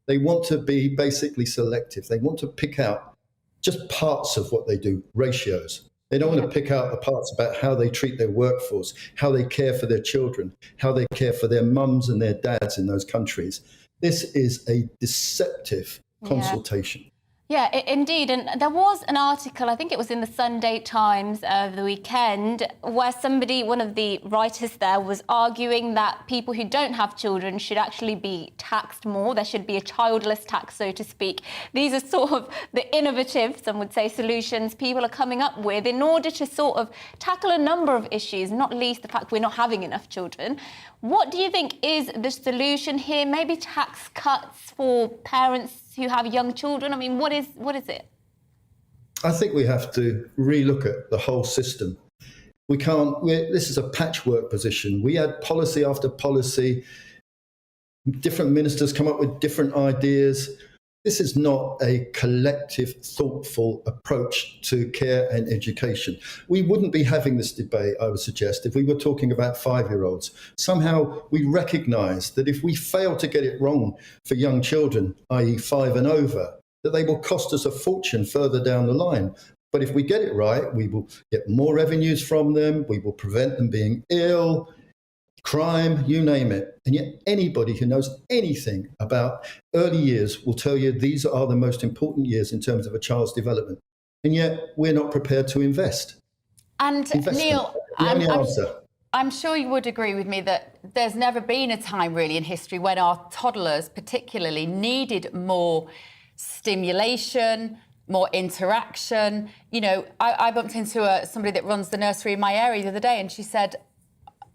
They want to be basically selective. They want to pick out just parts of what they do, ratios. They don't want to pick out the parts about how they treat their workforce, how they care for their children, how they care for their mums and their dads in those countries. This is a deceptive consultation.
Yeah, indeed. And there was an article, I think it was in the Sunday Times over the weekend, where one of the writers there was arguing that people who don't have children should actually be taxed more. There should be a childless tax, so to speak. These are sort of the innovative, some would say, solutions people are coming up with in order to sort of tackle a number of issues, not least the fact we're not having enough children. What do you think is the solution here? Maybe tax cuts for parents who have young children? I mean, what is it?
I think we have to relook at the whole system. This is a patchwork position. We had policy after policy. Different ministers come up with different ideas. This is not a collective, thoughtful approach to care and education. We wouldn't be having this debate, I would suggest, if we were talking about 5-year-olds. Somehow we recognise that if we fail to get it wrong for young children, i.e. 5 and over, that they will cost us a fortune further down the line. But if we get it right, we will get more revenues from them, we will prevent them being ill, crime, you name it. And yet anybody who knows anything about early years will tell you these are the most important years in terms of a child's development. And yet we're not prepared to invest.
And Neil, I'm sure you would agree with me that there's never been a time really in history when our toddlers particularly needed more stimulation, more interaction. You know, I bumped into somebody that runs the nursery in my area the other day, and she said,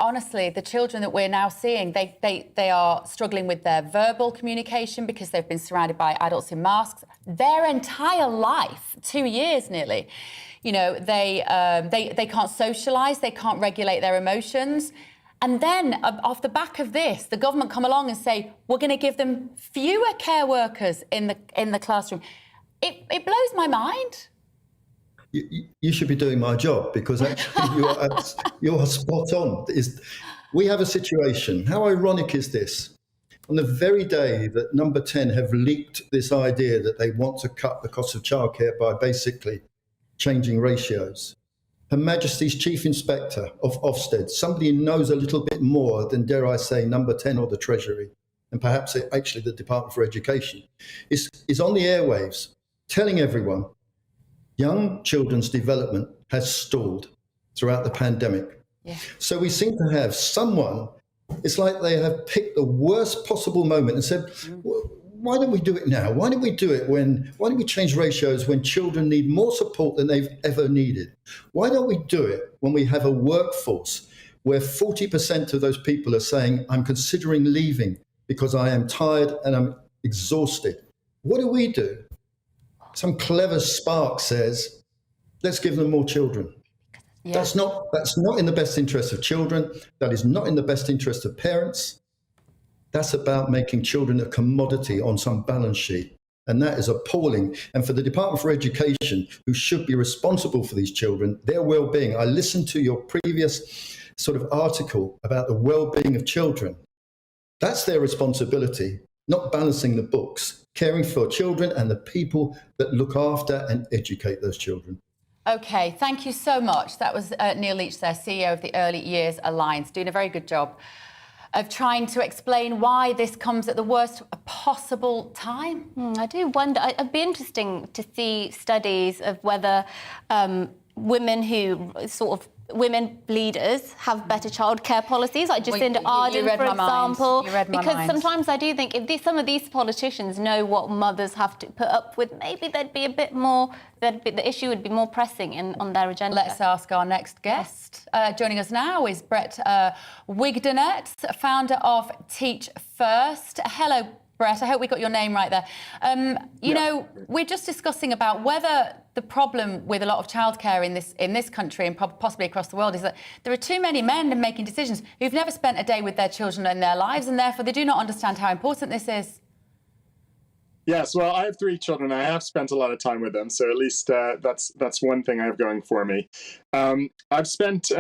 honestly, the children that we're now seeing, they are struggling with their verbal communication because they've been surrounded by adults in masks their entire life, 2 years nearly. You know, they can't socialise, they can't regulate their emotions. And then, off the back of this, the government come along and say, we're going to give them fewer care workers in the classroom. It blows my mind.
You should be doing my job, because actually you are spot on. We have a situation. How ironic is this? On the very day that Number 10 have leaked this idea that they want to cut the cost of childcare by basically changing ratios, Her Majesty's Chief Inspector of Ofsted, somebody who knows a little bit more than, dare I say, Number 10 or the Treasury, and perhaps actually the Department for Education, is on the airwaves telling everyone young children's development has stalled throughout the pandemic. Yeah. So we seem to have someone, it's like they have picked the worst possible moment and said, why don't we do it now? Why don't we change ratios when children need more support than they've ever needed? Why don't we do it when we have a workforce where 40% of those people are saying, I'm considering leaving because I am tired and I'm exhausted? What do? Some clever spark says, let's give them more children. Yeah. That's not in the best interest of children. That is not in the best interest of parents. That's about making children a commodity on some balance sheet. And that is appalling. And for the Department for Education, who should be responsible for these children, their well-being. I listened to your previous sort of article about the well-being of children. That's their responsibility, not balancing the books, caring for children and the people that look after and educate those children.
OK, thank you so much. That was Neil Leach there, CEO of the Early Years Alliance, doing a very good job of trying to explain why this comes at the worst possible time.
I do wonder, it'd be interesting to see studies of whether women leaders have better childcare policies, like Jacinda Ardern, for example. Because sometimes I do think if some of these politicians know what mothers have to put up with, maybe there'd be a bit more, the issue would be more pressing on their agenda.
Let's ask our next guest. Joining us now is Brett Wigdonet, founder of Teach First. Hello, Brett, I hope we got your name right there. You know, we're just discussing about whether the problem with a lot of childcare in this country and possibly across the world is that there are too many men making decisions who've never spent a day with their children in their lives, and therefore they do not understand how important this is.
Yes, well, I have 3 children. I have spent a lot of time with them, so at least that's one thing I have going for me. I've spent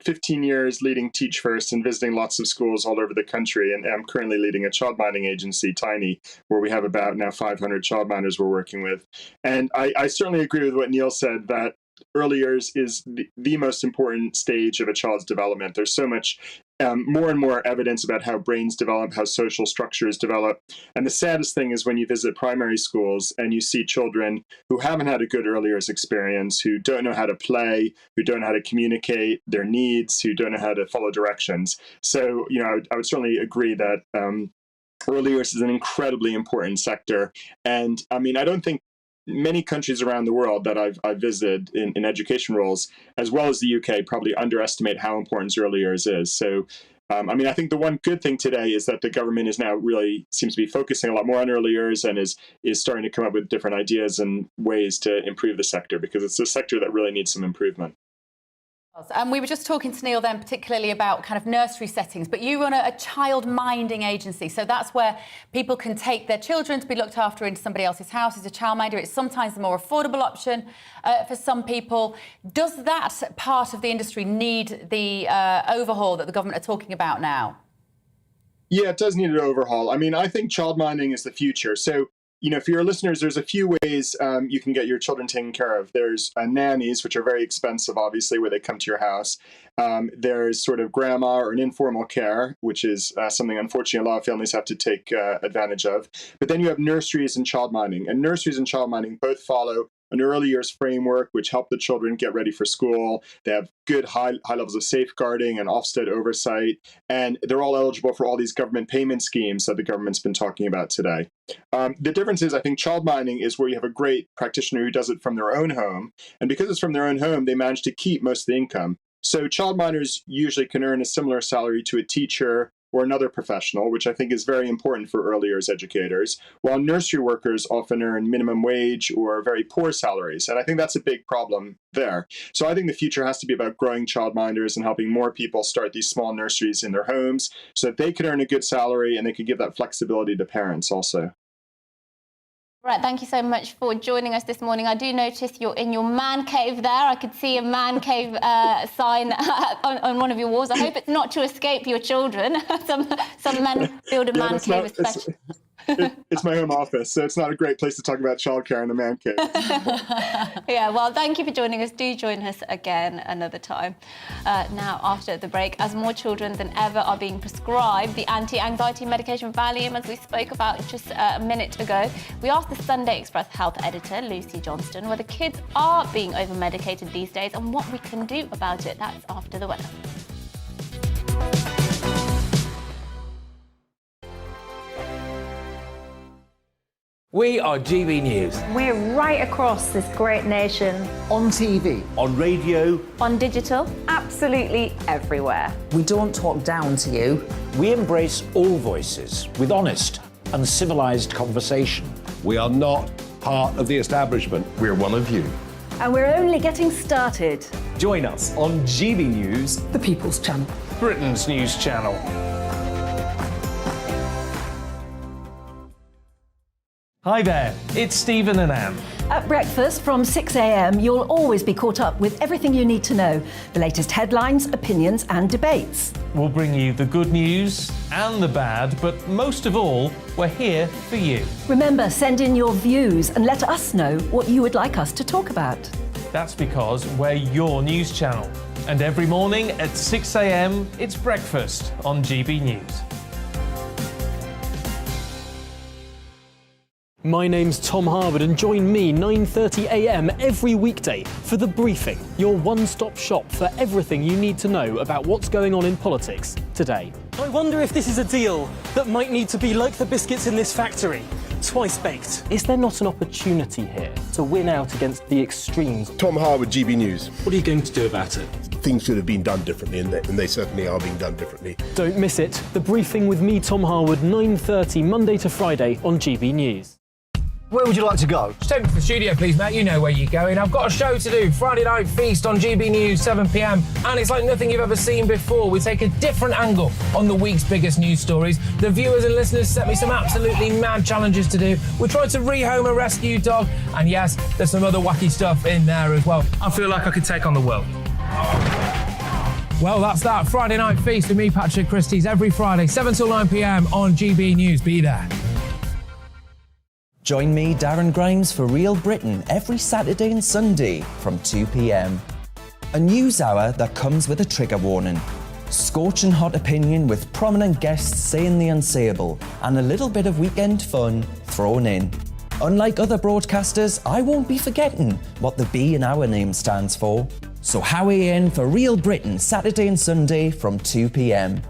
15 years leading Teach First and visiting lots of schools all over the country, and I'm currently leading a childminding agency, Tiny, where we have about now 500 childminders we're working with. And I certainly agree with what Neil said, that early years is the most important stage of a child's development. There's so much more and more evidence about how brains develop, how social structures develop. And the saddest thing is when you visit primary schools and you see children who haven't had a good early years experience, who don't know how to play, who don't know how to communicate their needs, who don't know how to follow directions. So, I would certainly agree that early years is an incredibly important sector. And I don't think many countries around the world that I've visited in education roles, as well as the UK, probably underestimate how important early years is. So, I think the one good thing today is that the government is now really seems to be focusing a lot more on early years and is starting to come up with different ideas and ways to improve the sector, because it's a sector that really needs some improvement.
And we were just talking to Neil then particularly about kind of nursery settings, but you run a child-minding agency. So that's where people can take their children to be looked after in somebody else's house as a childminder. It's sometimes the more affordable option for some people. Does that part of the industry need the overhaul that the government are talking about now?
Yeah, it does need an overhaul. I think childminding is the future. So, for your listeners, there's a few ways you can get your children taken care of. There's nannies, which are very expensive, obviously, where they come to your house. There's sort of grandma or an informal care, which is something, unfortunately, a lot of families have to take advantage of. But then you have nurseries and childminding. And nurseries and childminding both follow an early years framework, which help the children get ready for school. They have good high levels of safeguarding and Ofsted oversight, and they're all eligible for all these government payment schemes that the government's been talking about today. The difference is, I think childminding is where you have a great practitioner who does it from their own home, and because it's from their own home, they manage to keep most of the income. So childminders usually can earn a similar salary to a teacher or another professional, which I think is very important for early years educators, while nursery workers often earn minimum wage or very poor salaries. And I think that's a big problem there. So I think the future has to be about growing childminders and helping more people start these small nurseries in their homes so that they can earn a good salary and they can give that flexibility to parents also.
Right, thank you so much for joining us this morning. I do notice you're in your man cave there. I could see a man cave sign on one of your walls. I hope it's not to escape your children. Some men build a man cave especially.
It's my home office, so it's not a great place to talk about childcare in a man cave.
Yeah, well, thank you for joining us. Do join us again another time. Now, after the break, as more children than ever are being prescribed the anti-anxiety medication Valium, as we spoke about just a minute ago, we asked the Sunday Express health editor, Lucy Johnston, whether kids are being over-medicated these days and what we can do about it. That's after the weather.
We are GB News.
We're right across this great nation.
On TV.
On radio.
On digital. Absolutely everywhere.
We don't talk down to you.
We embrace all voices with honest and civilised conversation.
We are not part of the establishment.
We're one of you.
And we're only getting started.
Join us on GB News,
the People's Channel.
Britain's news channel. Hi there, it's Stephen and Anne.
At breakfast from 6 a.m, you'll always be caught up with everything you need to know, the latest headlines, opinions and debates.
We'll bring you the good news and the bad, but most of all, we're here for you.
Remember, send in your views and let us know what you would like us to talk about.
That's because we're your news channel. And every morning at 6 a.m, it's breakfast on GB News.
My name's Tom Harwood and join me 9:30 a.m. every weekday for The Briefing, your one-stop shop for everything you need to know about what's going on in politics today.
I wonder if this is a deal that might need to be like the biscuits in this factory, twice baked.
Is there not an opportunity here to win out against the extremes?
Tom Harwood, GB News.
What are you going to do about it?
Things should have been done differently, and they certainly are being done differently.
Don't miss it. The Briefing with me, Tom Harwood, 9:30 Monday to Friday on GB News.
Where would you like to go?
Just take me to the studio, please, mate. You know where you're going. I've got a show to do. Friday Night Feast on GB News, 7 p.m. And it's like nothing you've ever seen before. We take a different angle on the week's biggest news stories. The viewers and listeners set me some absolutely mad challenges to do. We tried to rehome a rescue dog. And yes, there's some other wacky stuff in there as well. I feel like I could take on the world. Well, that's that. Friday Night Feast with me, Patrick Christie's, every Friday, 7 till 9 p.m. on GB News. Be there.
Join me, Darren Grimes, for Real Britain every Saturday and Sunday from 2 p.m. A news hour that comes with a trigger warning. Scorching hot opinion with prominent guests saying the unsayable and a little bit of weekend fun thrown in. Unlike other broadcasters, I won't be forgetting what the B in our name stands for. So howie in for Real Britain Saturday and Sunday from 2 p.m.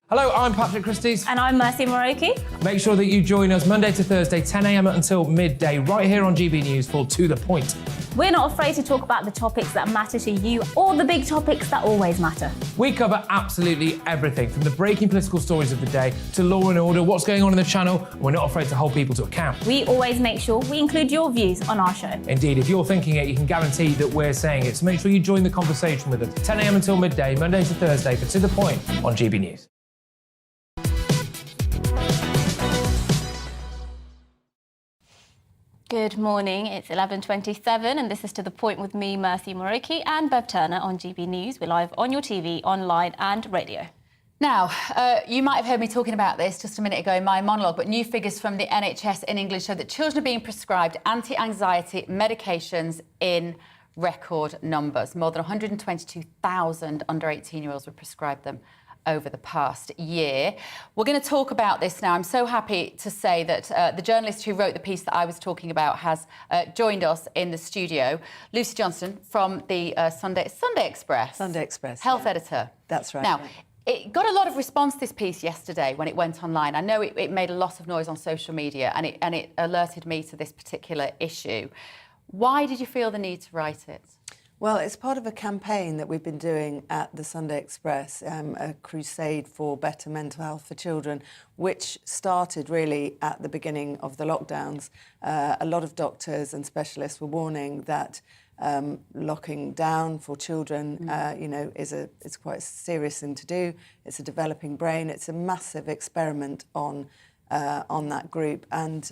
Hello, I'm Patrick Christie's.
And I'm Mercy Moroki.
Make sure that you join us Monday to Thursday, 10 a.m. until midday, right here on GB News for To The Point.
We're not afraid to talk about the topics that matter to you or the big topics that always matter.
We cover absolutely everything, from the breaking political stories of the day to law and order, what's going on in the channel. We're not afraid to hold people to account.
We always make sure we include your views on our show.
Indeed, if you're thinking it, you can guarantee that we're saying it. So make sure you join the conversation with us, 10 a.m. until midday, Monday to Thursday, for To The Point on GB News.
Good morning, it's 11:27 and this is To The Point with me, Mercy Moroki, and Bev Turner on GB News. We're live on your TV, online and radio.
Now, you might have heard me talking about this just a minute ago in my monologue, but new figures from the NHS in England show that children are being prescribed anti-anxiety medications in record numbers. More than 122,000 under 18-year-olds were prescribed them over the past year. We're going to talk about this now. I'm so happy to say that the journalist who wrote the piece that I was talking about has joined us in the studio. Lucy Johnson from the Sunday Express.
Sunday Express.
Health editor.
That's right.
Now, it got a lot of response, this piece, yesterday when it went online. I know it made a lot of noise on social media and it alerted me to this particular issue. Why did you feel the need to write it?
Well, it's part of a campaign that we've been doing at the Sunday Express, a crusade for better mental health for children, which started really at the beginning of the lockdowns. A lot of doctors and specialists were warning that locking down for children, it's quite a serious thing to do. It's a developing brain. It's a massive experiment on that group, and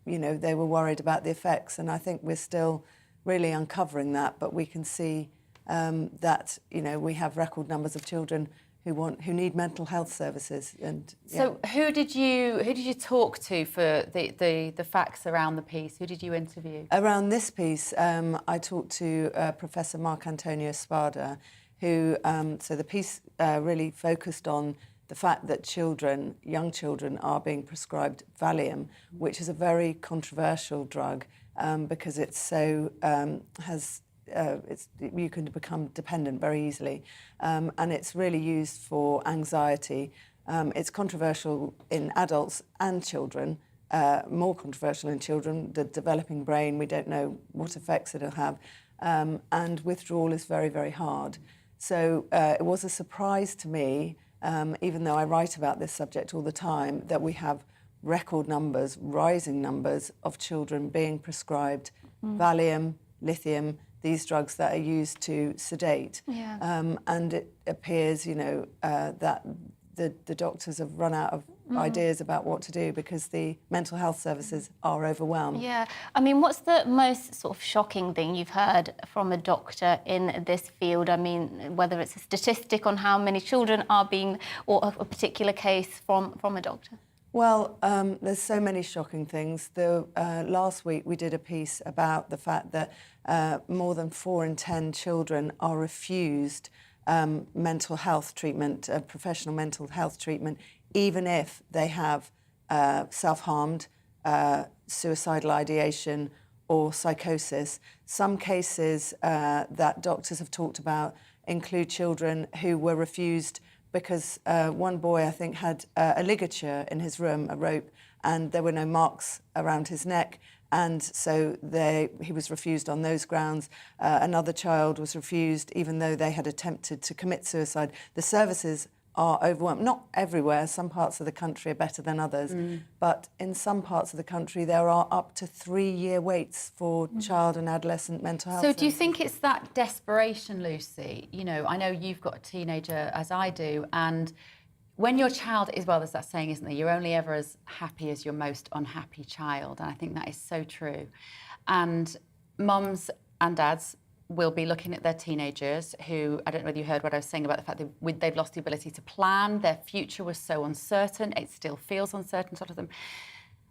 they were worried about the effects. And I think we're still really uncovering that, but we can see that we have record numbers of children who need mental health services. And
so, who did you talk to for the facts around the piece? Who did you interview?
Around this piece, I talked to Professor Mark Antonio Spada, who so the piece really focused on the fact that young children are being prescribed Valium, which is a very controversial drug. Because it's so you can become dependent very easily, and it's really used for anxiety. It's controversial in adults and children, more controversial in children. The developing brain, we don't know what effects it'll have, and withdrawal is very, very hard. So it was a surprise to me, even though I write about this subject all the time, that we have record numbers, rising numbers of children being prescribed Valium, lithium, these drugs that are used to sedate.
Yeah.
And it appears, that the doctors have run out of ideas about what to do because the mental health services are overwhelmed.
Yeah. I mean, what's the most sort of shocking thing you've heard from a doctor in this field? I mean, whether it's a statistic on how many children are being, or a particular case from a doctor?
Well, there's so many shocking things. Last week we did a piece about the fact that more than 4 in 10 children are refused mental health treatment, professional mental health treatment, even if they have self-harmed, suicidal ideation or psychosis. Some cases that doctors have talked about include children who were refused because one boy, I think, had a ligature in his room, a rope, and there were no marks around his neck, and so he was refused on those grounds. Another child was refused even though they had attempted to commit suicide. The services are overwhelmed. Not everywhere, some parts of the country are better than others, but in some parts of the country there are up to 3-year waits for child and adolescent mental health.
So do you think it's that desperation, Lucy? You know, I know you've got a teenager, as I do, and when your child is, well, there's that saying, isn't there? You're only ever as happy as your most unhappy child, and I think that is so true. And mums and dads will be looking at their teenagers who, I don't know whether you heard what I was saying about the fact that they've lost the ability to plan, their future was so uncertain, it still feels uncertain, sort of them.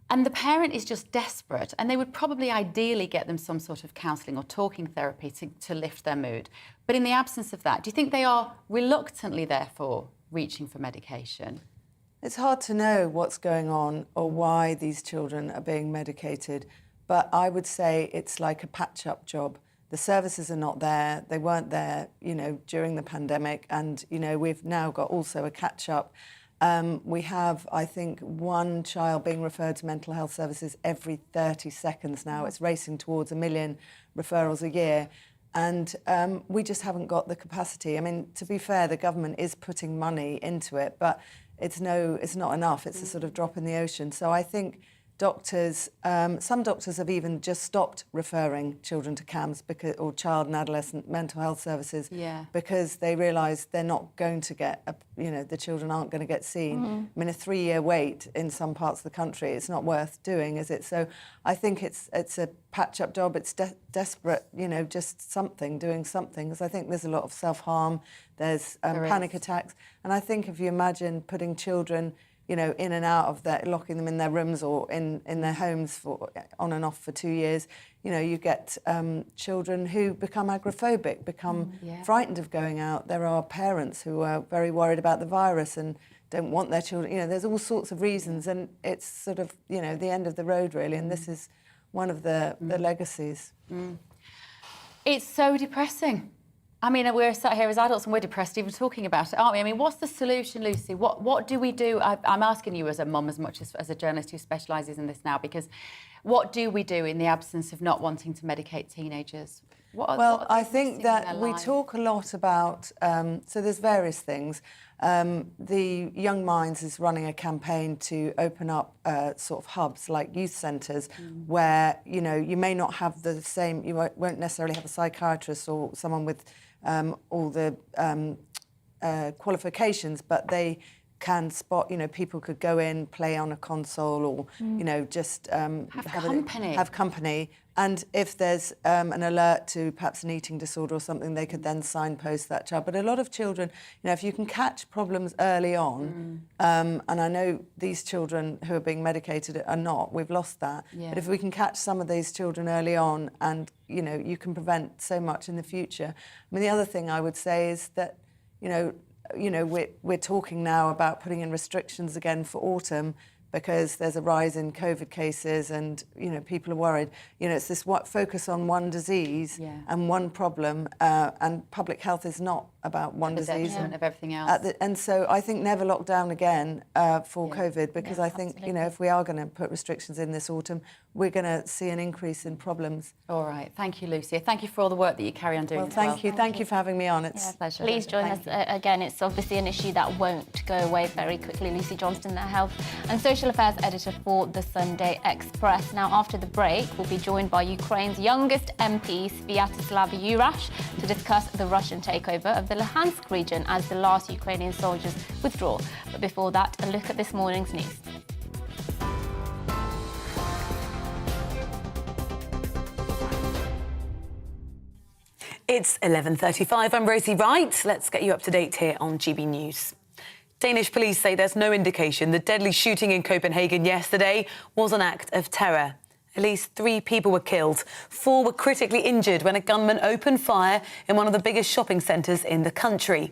And the parent is just desperate, and they would probably ideally get them some sort of counselling or talking therapy to lift their mood. But in the absence of that, do you think they are reluctantly, therefore, reaching for medication?
It's hard to know what's going on or why these children are being medicated, but I would say it's like a patch-up job. The services are not there. They weren't there, you know, during the pandemic. And, you know, we've now got also a catch-up. We have, I think, one child being referred to mental health services every 30 seconds now. It's racing towards 1 million referrals a year. And we just haven't got the capacity. I mean, to be fair, the government is putting money into it, but it's not enough. It's a sort of drop in the ocean. So I think doctors, some doctors have even just stopped referring children to CAMHS or child and adolescent mental health services because they realise they're not going to get, the children aren't going to get seen. I mean, a 3-year wait in some parts of the country, it's not worth doing, is it? So I think it's a patch-up job. It's desperate, just doing something, because I think there's a lot of self-harm, there's panic attacks. And I think if you imagine putting children in and out of locking them in their rooms or in their homes for on and off for 2 years, you get children who become agoraphobic, become frightened of going out. There are parents who are very worried about the virus and don't want their children. There's all sorts of reasons, and it's sort of, the end of the road, really, and this is one of the legacies.
It's so depressing. I mean, we're sat here as adults and we're depressed even talking about it, aren't we? I mean, what's the solution, Lucy? What do we do? I'm asking you as a mum as much as a journalist who specialises in this now, because what do we do in the absence of not wanting to medicate teenagers?
I think that we talk a lot about, so there's various things. The Young Minds is running a campaign to open up sort of hubs like youth centres where, you may not have the same, you won't necessarily have a psychiatrist or someone with all the qualifications, but they can spot, people could go in, play on a console or, just have company. And if there's an alert to perhaps an eating disorder or something, they could then signpost that child. But a lot of children, if you can catch problems early on, and I know these children who are being medicated are not, we've lost that. But if we can catch some of these children early on and, you can prevent so much in the future. I mean, the other thing I would say is that, we're talking now about putting in restrictions again for autumn because there's a rise in COVID cases and, people are worried. It's this focus on one disease and one problem, and public health is not about one disease.
And of everything else.
And so I think never lock down again for COVID, because I think, if we are going to put restrictions in this autumn, we're going to see an increase in problems.
All right. Thank you, Lucy. Thank you for all the work that you carry on doing.
Well, thank you. Thank you for having me on. It's
a pleasure.
Please join us again. It's obviously an issue that won't go away very quickly. Lucy Johnston, the Health and Social Affairs Editor for the Sunday Express. Now, after the break, we'll be joined by Ukraine's youngest MP, Sviatoslav Yurash, to discuss the Russian takeover of the Luhansk region as the last Ukrainian soldiers withdraw. But before that, a look at this morning's news.
It's 11:35. I'm Rosie Wright. Let's get you up to date here on GB News. Danish police say there's no indication the deadly shooting in Copenhagen yesterday was an act of terror. At least 3 people were killed. 4 were critically injured when a gunman opened fire in one of the biggest shopping centres in the country.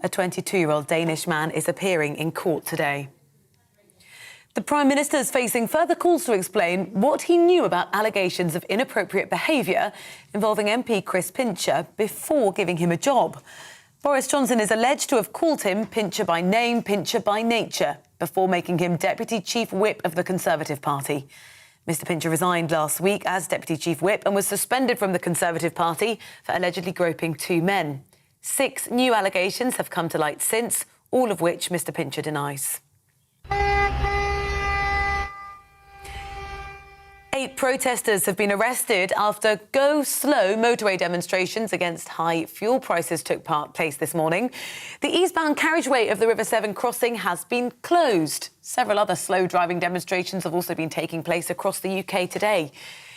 A 22-year-old Danish man is appearing in court today. The Prime Minister is facing further calls to explain what he knew about allegations of inappropriate behaviour involving MP Chris Pincher before giving him a job. Boris Johnson is alleged to have called him Pincher by name, Pincher by nature, before making him Deputy Chief Whip of the Conservative Party. Mr Pincher resigned last week as Deputy Chief Whip and was suspended from the Conservative Party for allegedly groping 2 men. 6 new allegations have come to light since, all of which Mr Pincher denies. 8 protesters have been arrested after go-slow motorway demonstrations against high fuel prices took place this morning. The eastbound carriageway of the River Severn crossing has been closed. Several other slow-driving demonstrations have also been taking place across the UK today.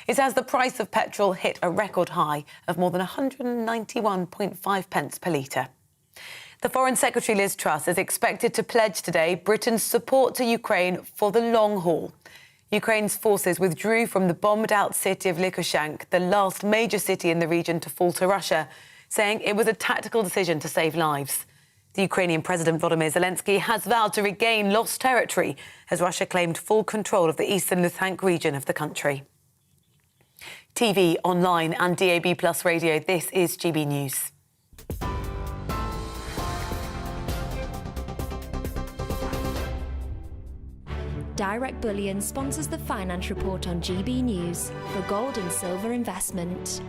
It's as the price of petrol hit a record high of more than 191.5 pence per litre. The Foreign Secretary Liz Truss is expected to pledge today Britain's support to Ukraine for the long haul. Ukraine's forces withdrew from the bombed-out city of Lysychansk, the last major city in the region to fall to Russia, saying it was a tactical decision to save lives. The Ukrainian President Volodymyr Zelensky has vowed to regain lost territory as Russia claimed full control of the eastern Luhansk region of the country. TV, online and DAB+ radio, this is GB News.
Direct Bullion sponsors the Finance Report on GB News for gold and silver investment.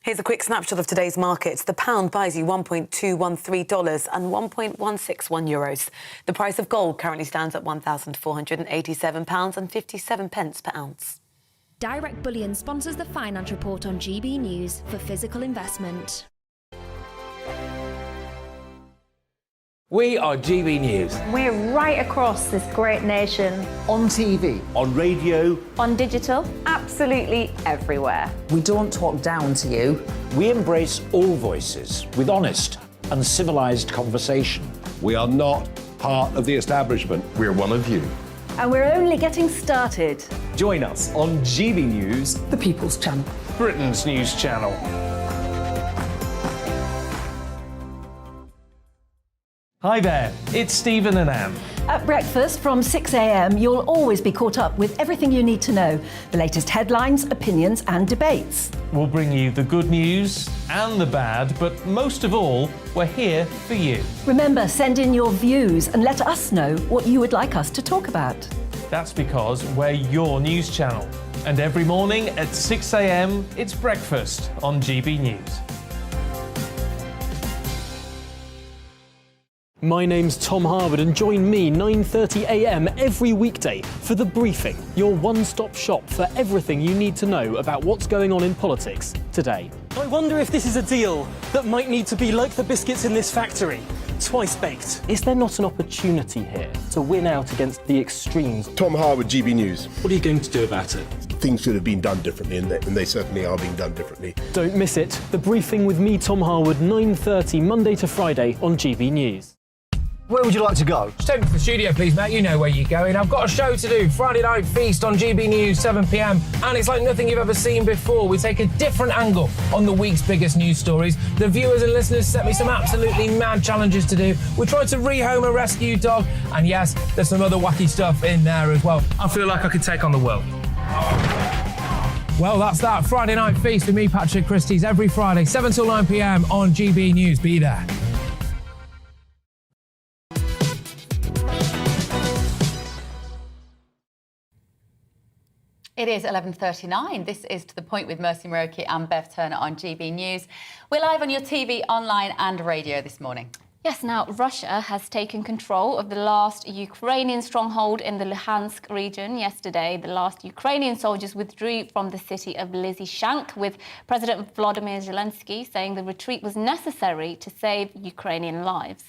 Here's a quick snapshot of today's markets. The pound buys you $1.213 and €1.161. The price of gold currently stands at £1,487.57 per ounce.
Direct Bullion sponsors the Finance Report on GB News for physical investment.
We are GB News.
We're right across this great nation.
On TV.
On radio.
On digital. Absolutely everywhere.
We don't talk down to you.
We embrace all voices with honest and civilised conversation.
We are not part of the establishment.
We're one of you.
And we're only getting started.
Join us on GB News,
the People's Channel.
Britain's news channel. Hi there, it's Stephen and Anne.
At breakfast from 6 a.m, you'll always be caught up with everything you need to know, the latest headlines, opinions and debates.
We'll bring you the good news and the bad, but most of all, we're here for you.
Remember, send in your views and let us know what you would like us to talk about.
That's because we're your news channel. And every morning at 6 a.m, it's breakfast on GB News.
My name's Tom Harwood and join me 9:30 a.m. every weekday for The Briefing, your one-stop shop for everything you need to know about what's going on in politics today.
I wonder if this is a deal that might need to be like the biscuits in this factory, twice baked.
Is there not an opportunity here to win out against the extremes?
Tom Harwood, GB News.
What are you going to do about it?
Things should have been done differently, and they certainly are being done differently.
Don't miss it. The Briefing with me, Tom Harwood, 9:30 Monday to Friday on GB News.
Where would you like to go?
Just take me to the studio, please, mate. You know where you're going. I've got a show to do. Friday Night Feast on GB News, 7 p.m. And it's like nothing you've ever seen before. We take a different angle on the week's biggest news stories. The viewers and listeners set me some absolutely mad challenges to do. We tried to rehome a rescue dog. And yes, there's some other wacky stuff in there as well. I feel like I could take on the world. Well, that's that. Friday Night Feast with me, Patrick Christie's, every Friday, 7 till 9 p.m. on GB News. Be there.
It is 11:39. This is To The Point with Mercy Muroki and Bev Turner on GB News. We're live on your TV, online and radio this morning.
Yes, now Russia has taken control of the last Ukrainian stronghold in the Luhansk region. Yesterday, the last Ukrainian soldiers withdrew from the city of Lysychansk, with President Volodymyr Zelensky saying the retreat was necessary to save Ukrainian lives.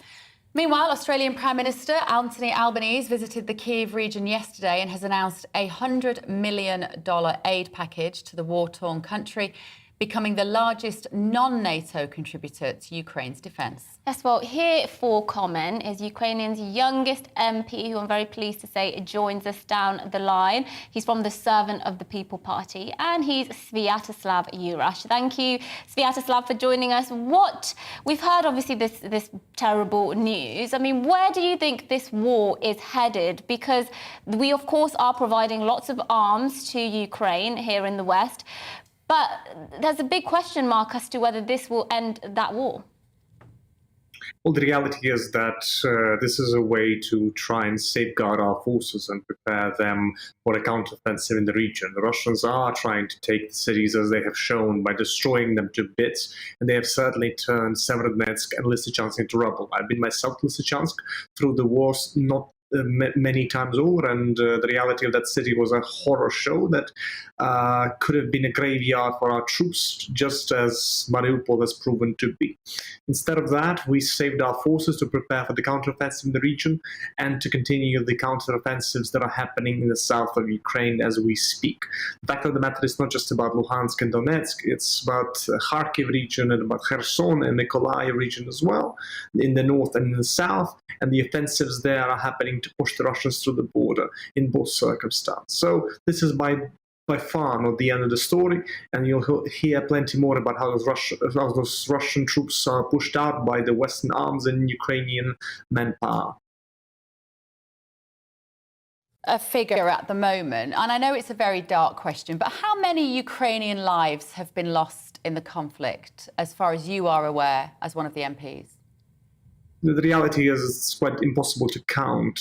Meanwhile, Australian Prime Minister Anthony Albanese visited the Kyiv region yesterday and has announced a $100 million aid package to the war-torn country, becoming the largest non-NATO contributor to Ukraine's defence.
Yes, well, here for comment is Ukrainian's youngest MP, who I'm very pleased to say joins us down the line. He's from the Servant of the People Party, and he's Sviatoslav Jurash. Thank you, Sviatoslav, for joining us. We've heard, obviously, this terrible news. I mean, where do you think this war is headed? Because we, of course, are providing lots of arms to Ukraine here in the West, but there's a big question mark as to whether this will end that war.
Well, the reality is that this is a way to try and safeguard our forces and prepare them for a counteroffensive in the region. The Russians are trying to take the cities, as they have shown, by destroying them to bits, and they have certainly turned Severodonetsk and Lysychansk into rubble. I've been myself to Lysychansk through the wars, not many times over, and the reality of that city was a horror show that could have been a graveyard for our troops, just as Mariupol has proven to be. Instead of that, we saved our forces to prepare for the counteroffensive in the region and to continue the counteroffensives that are happening in the south of Ukraine as we speak. The fact of the matter is not just about Luhansk and Donetsk, it's about Kharkiv region and about Kherson and Mykolaiv region as well, in the north and in the south, and the offensives there are happening to push the Russians through the border in both circumstances. So this is by far not the end of the story, and you'll hear plenty more about how those Russian troops are pushed out by the Western arms and Ukrainian manpower.
A figure at the moment, and I know it's a very dark question, but how many Ukrainian lives have been lost in the conflict, as far as you are aware, as one of the MPs?
The reality is it's quite impossible to count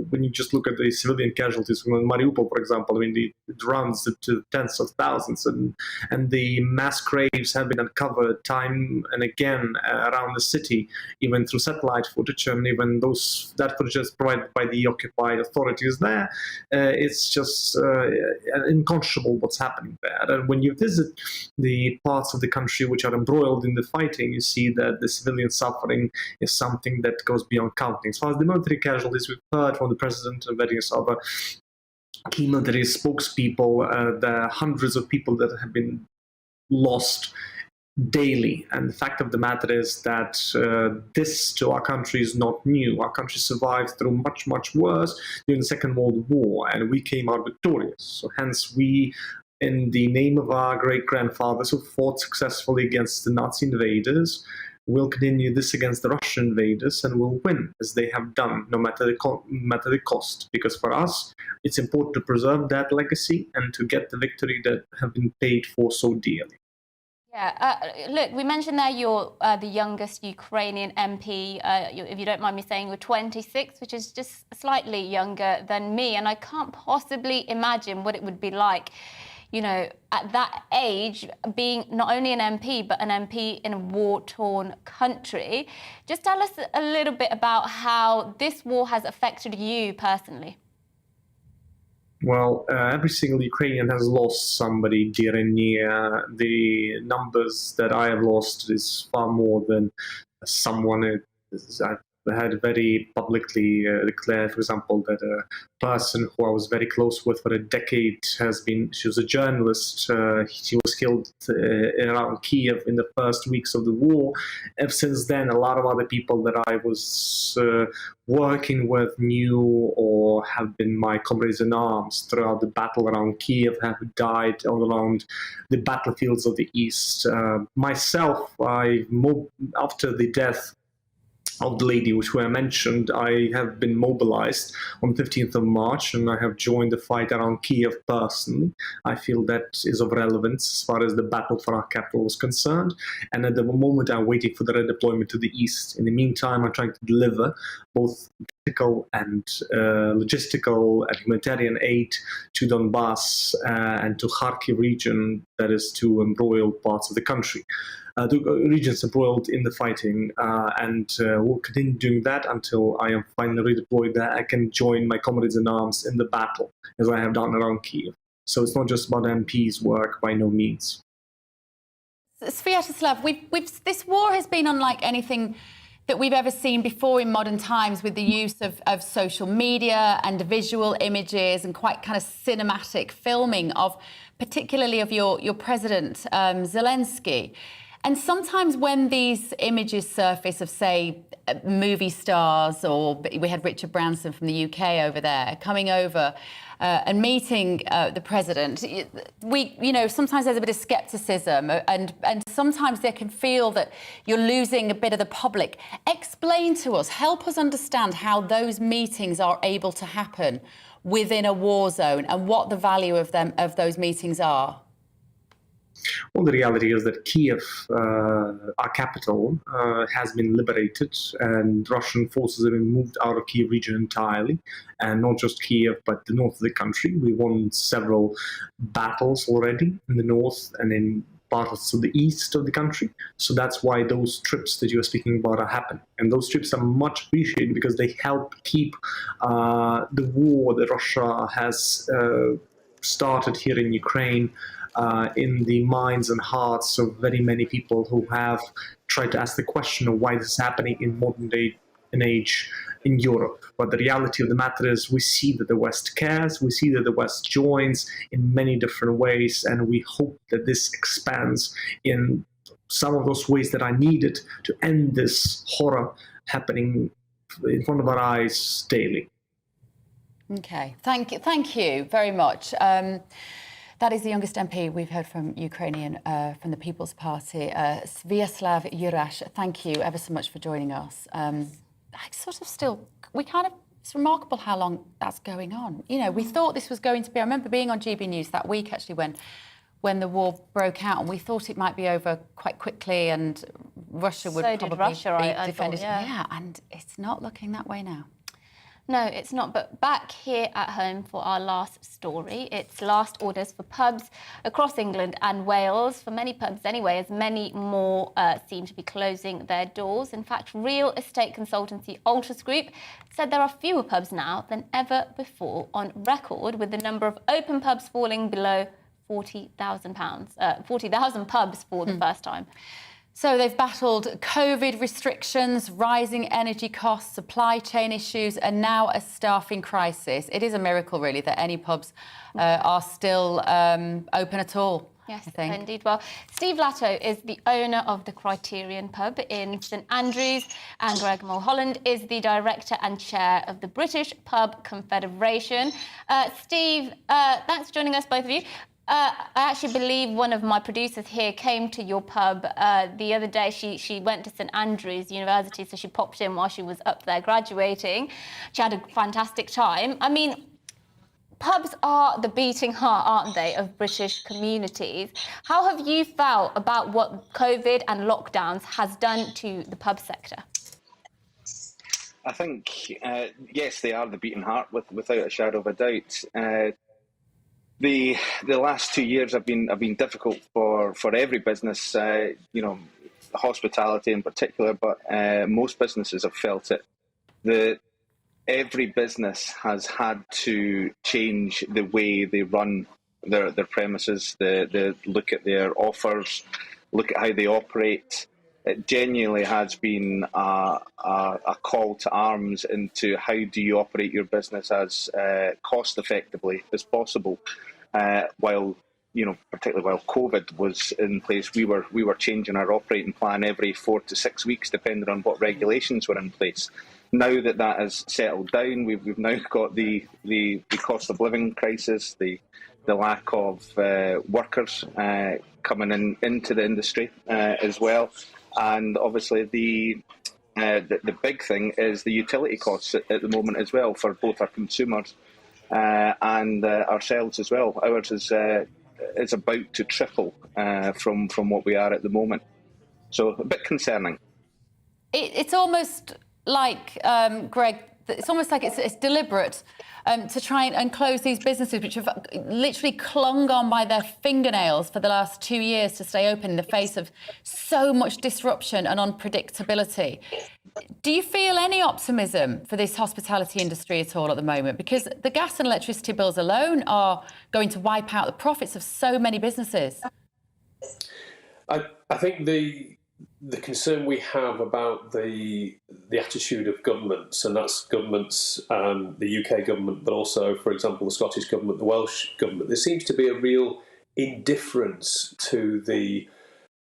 when you just look at the civilian casualties from Mariupol, for example. I mean, it runs to tens of thousands, and the mass graves have been uncovered time and again around the city, even through satellite footage, and even that footage is provided by the occupied authorities there. It's just unconscionable what's happening there. And when you visit the parts of the country which are embroiled in the fighting, you see that the civilian suffering is something that goes beyond counting. As far as the military casualties, we've heard from the president and various other key military spokespeople, there are hundreds of people that have been lost daily. And the fact of the matter is that this to our country is not new. Our country survived through much, much worse during the Second World War, and we came out victorious. So hence we, in the name of our great-grandfathers who fought successfully against the Nazi invaders, will continue this against the Russian invaders and will win, as they have done, no matter the cost. Because for us, it's important to preserve that legacy and to get the victory that have been paid for so dearly.
Yeah, look, we mentioned there you're the youngest Ukrainian MP. If you don't mind me saying, you're 26, which is just slightly younger than me. And I can't possibly imagine what it would be like, you know, at that age, being not only an MP, but an MP in a war-torn country. Just tell us a little bit about how this war has affected you personally.
Well, every single Ukrainian has lost somebody dear and near. The numbers that I have lost is far more than someone I had very publicly declared, for example, that a person who I was very close with for a decade she was a journalist. She was killed around Kiev in the first weeks of the war. And since then, a lot of other people that I was working with knew or have been my comrades in arms throughout the battle around Kiev have died all around the battlefields of the East. Myself, after the death of the lady which I mentioned, I have been mobilized on 15th of March and I have joined the fight around Kiev personally. I feel that is of relevance as far as the battle for our capital is concerned. And at the moment, I'm waiting for the redeployment to the east. In the meantime, I'm trying to deliver both tactical and logistical and humanitarian aid to Donbass and to Kharkiv region, that is to embroiled parts of the country. The regions embroiled in the fighting, and we'll continue doing that until I am finally redeployed there. I can join my comrades in arms in the battle, as I have done around Kiev. So it's not just about MP's work, by no means.
Sviatoslav, this war has been unlike anything that we've ever seen before in modern times, with the use of social media and visual images and quite kind of cinematic filming of, particularly of your president, Zelensky. And sometimes when these images surface of, say, movie stars, or we had Richard Branson from the UK over there coming over and meeting the president, sometimes there's a bit of scepticism, and sometimes they can feel that you're losing a bit of the public. Explain to us, help us understand how those meetings are able to happen within a war zone and what the value of those meetings are.
Well, the reality is that Kiev, our capital, has been liberated, and Russian forces have been moved out of Kiev region entirely, and not just Kiev, but the north of the country. We won several battles already in the north and in parts of the east of the country. So that's why those trips that you are speaking about are happening. And those trips are much appreciated because they help keep the war that Russia has started here in Ukraine in the minds and hearts of very many people who have tried to ask the question of why this is happening in modern day and age in Europe. But the reality of the matter is we see that the West cares, we see that the West joins in many different ways, and we hope that this expands in some of those ways that are needed to end this horror happening in front of our eyes daily.
Okay, thank you very much. That is the youngest MP we've heard from Ukrainian, from the People's Party, Sviaslav Jurash. Thank you ever so much for joining us. It's remarkable how long that's going on. You know, we thought this was going to be, I remember being on GB News that week actually when the war broke out, and we thought it might be over quite quickly and Russia would probably be defended. Yeah, and it's not looking that way now.
No, it's not. But back here at home for our last story, it's last orders for pubs across England and Wales, for many pubs anyway, as many more seem to be closing their doors. In fact, real estate consultancy Altus Group said there are fewer pubs now than ever before on record, with the number of open pubs falling below 40,000 pubs for the first time.
So they've battled COVID restrictions, rising energy costs, supply chain issues, and now a staffing crisis. It is a miracle, really, that any pubs are still open at all.
Yes,
I think.
Indeed. Well, Steve Latto is the owner of the Criterion pub in St Andrews, and Greg Mulholland is the director and chair of the British Pub Confederation. Steve, thanks for joining us, both of you. I actually believe one of my producers here came to your pub the other day. She went to St Andrews University, so she popped in while she was up there graduating. She had a fantastic time. I mean, pubs are the beating heart, aren't they, of British communities. How have you felt about what COVID and lockdowns has done to the pub sector?
I think, yes, they are the beating heart, without a shadow of a doubt. The last 2 years have been difficult for every business, hospitality in particular, but most businesses have felt it. Every business has had to change the way they run their premises, they look at their offers, look at how they operate. It genuinely has been a call to arms into how do you operate your business as cost effectively as possible. While particularly while COVID was in place, we were changing our operating plan every 4 to 6 weeks, depending on what regulations were in place. Now that has settled down, we've now got the cost of living crisis, the lack of workers coming into the industry as well, and obviously the big thing is the utility costs at the moment as well for both our consumers and ourselves as well. Ours is about to triple from what we are at the moment, so a bit concerning.
It's almost like, Greg, it's almost like it's deliberate to try and close these businesses which have literally clung on by their fingernails for the last 2 years to stay open in the face of so much disruption and unpredictability. Do you feel any optimism for this hospitality industry at all at the moment? Because the gas and electricity bills alone are going to wipe out the profits of so many businesses.
I think the concern we have about the attitude of governments, and that's governments, the UK government, but also, for example, the Scottish government, the Welsh government, there seems to be a real indifference to the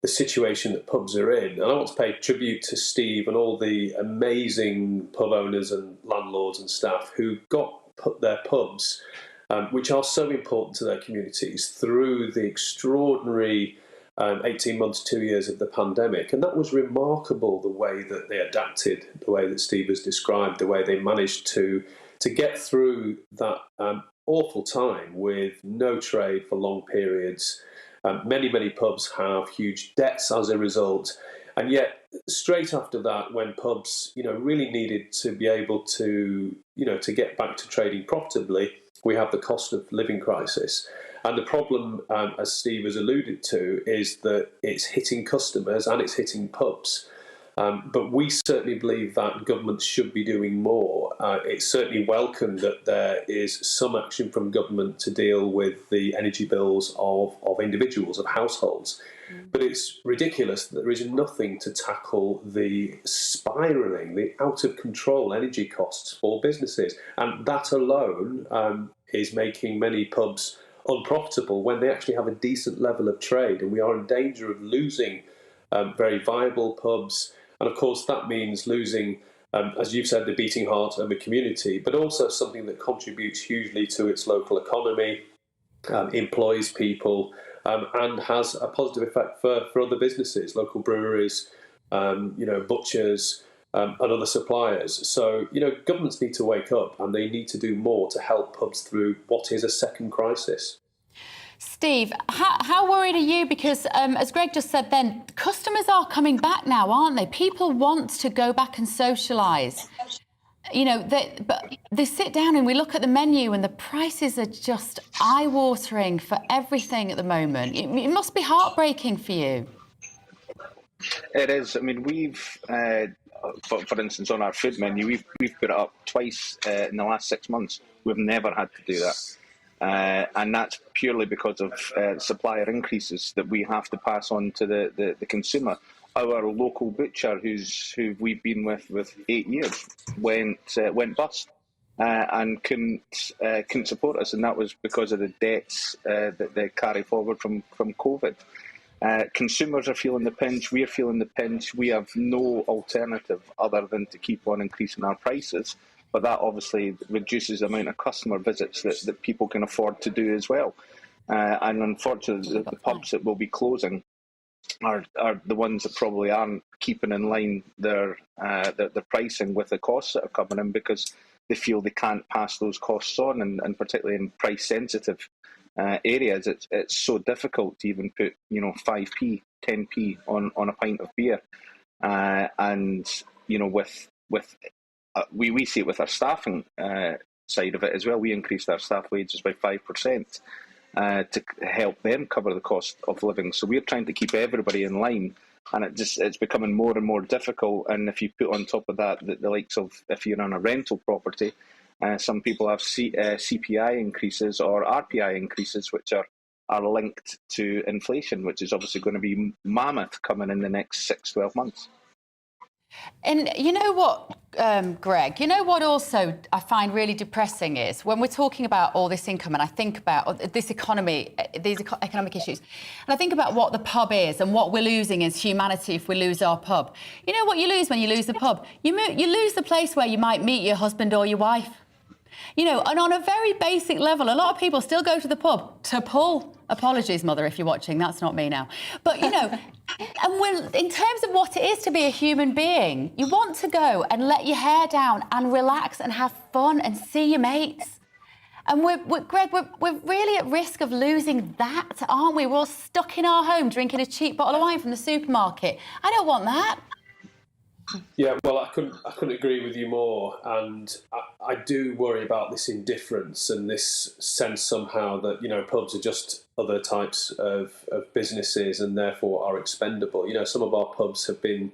situation that pubs are in. And I want to pay tribute to Steve and all the amazing pub owners and landlords and staff who got their pubs, which are so important to their communities, through the extraordinary 18 months, 2 years of the pandemic. And that was remarkable, the way that they adapted, the way that Steve has described, the way they managed to get through that awful time with no trade for long periods, Many pubs have huge debts as a result. And yet, straight after that, when pubs, really needed to be able to, to get back to trading profitably, we have the cost of living crisis. And the problem, as Steve has alluded to, is that it's hitting customers and it's hitting pubs. But we certainly believe that governments should be doing more. It's certainly welcome that there is some action from government to deal with the energy bills of individuals, of households. But it's ridiculous that there is nothing to tackle the spiralling, the out-of-control energy costs for businesses. And that alone is making many pubs unprofitable when they actually have a decent level of trade. And we are in danger of losing very viable pubs. And of course, that means losing, as you've said, the beating heart of a community, but also something that contributes hugely to its local economy, employs people, and has a positive effect for other businesses, local breweries, butchers, and other suppliers. So, governments need to wake up and they need to do more to help pubs through what is a second crisis.
Steve, how worried are you? Because as Greg just said then, customers are coming back now, aren't they? People want to go back and socialise. But they sit down and we look at the menu and the prices are just eye-watering for everything at the moment. It must be heartbreaking for you.
It is. I mean, we've, for instance, on our food menu, we've put it up twice in the last 6 months. We've never had to do that. And that's purely because of supplier increases that we have to pass on to the consumer. Our local butcher, who we've been with 8 years, went bust and couldn't support us, and that was because of the debts that they carry forward from COVID. Consumers are feeling the pinch. We are feeling the pinch. We have no alternative other than to keep on increasing our prices. But that obviously reduces the amount of customer visits that people can afford to do as well. And unfortunately, the pubs that will be closing are the ones that probably aren't keeping in line their pricing with the costs that are coming in, because they feel they can't pass those costs on, and particularly in price-sensitive areas, it's so difficult to even put 5p, 10p on a pint of beer, and we see it with our staffing side of it as well. We increased our staff wages by 5% to help them cover the cost of living. So we're trying to keep everybody in line, and it's becoming more and more difficult. And if you put on top of that the likes of, if you're on a rental property, some people have CPI increases or RPI increases, which are linked to inflation, which is obviously going to be mammoth coming in the next 6-12 months.
And you know what, Greg, you know what also I find really depressing is when we're talking about all this income, and I think about this economy, these economic issues, and I think about what the pub is and what we're losing as humanity if we lose our pub. You know what you lose when you lose the pub? You lose the place where you might meet your husband or your wife. And on a very basic level, a lot of people still go to the pub to pull. Apologies, Mother, if you're watching. That's not me now. But, and in terms of what it is to be a human being, you want to go and let your hair down and relax and have fun and see your mates. And Greg, we're really at risk of losing that, aren't we? We're all stuck in our home drinking a cheap bottle of wine from the supermarket. I don't want that.
Yeah, well, I couldn't agree with you more, and I do worry about this indifference and this sense somehow that pubs are just other types of businesses and therefore are expendable. Some of our pubs have been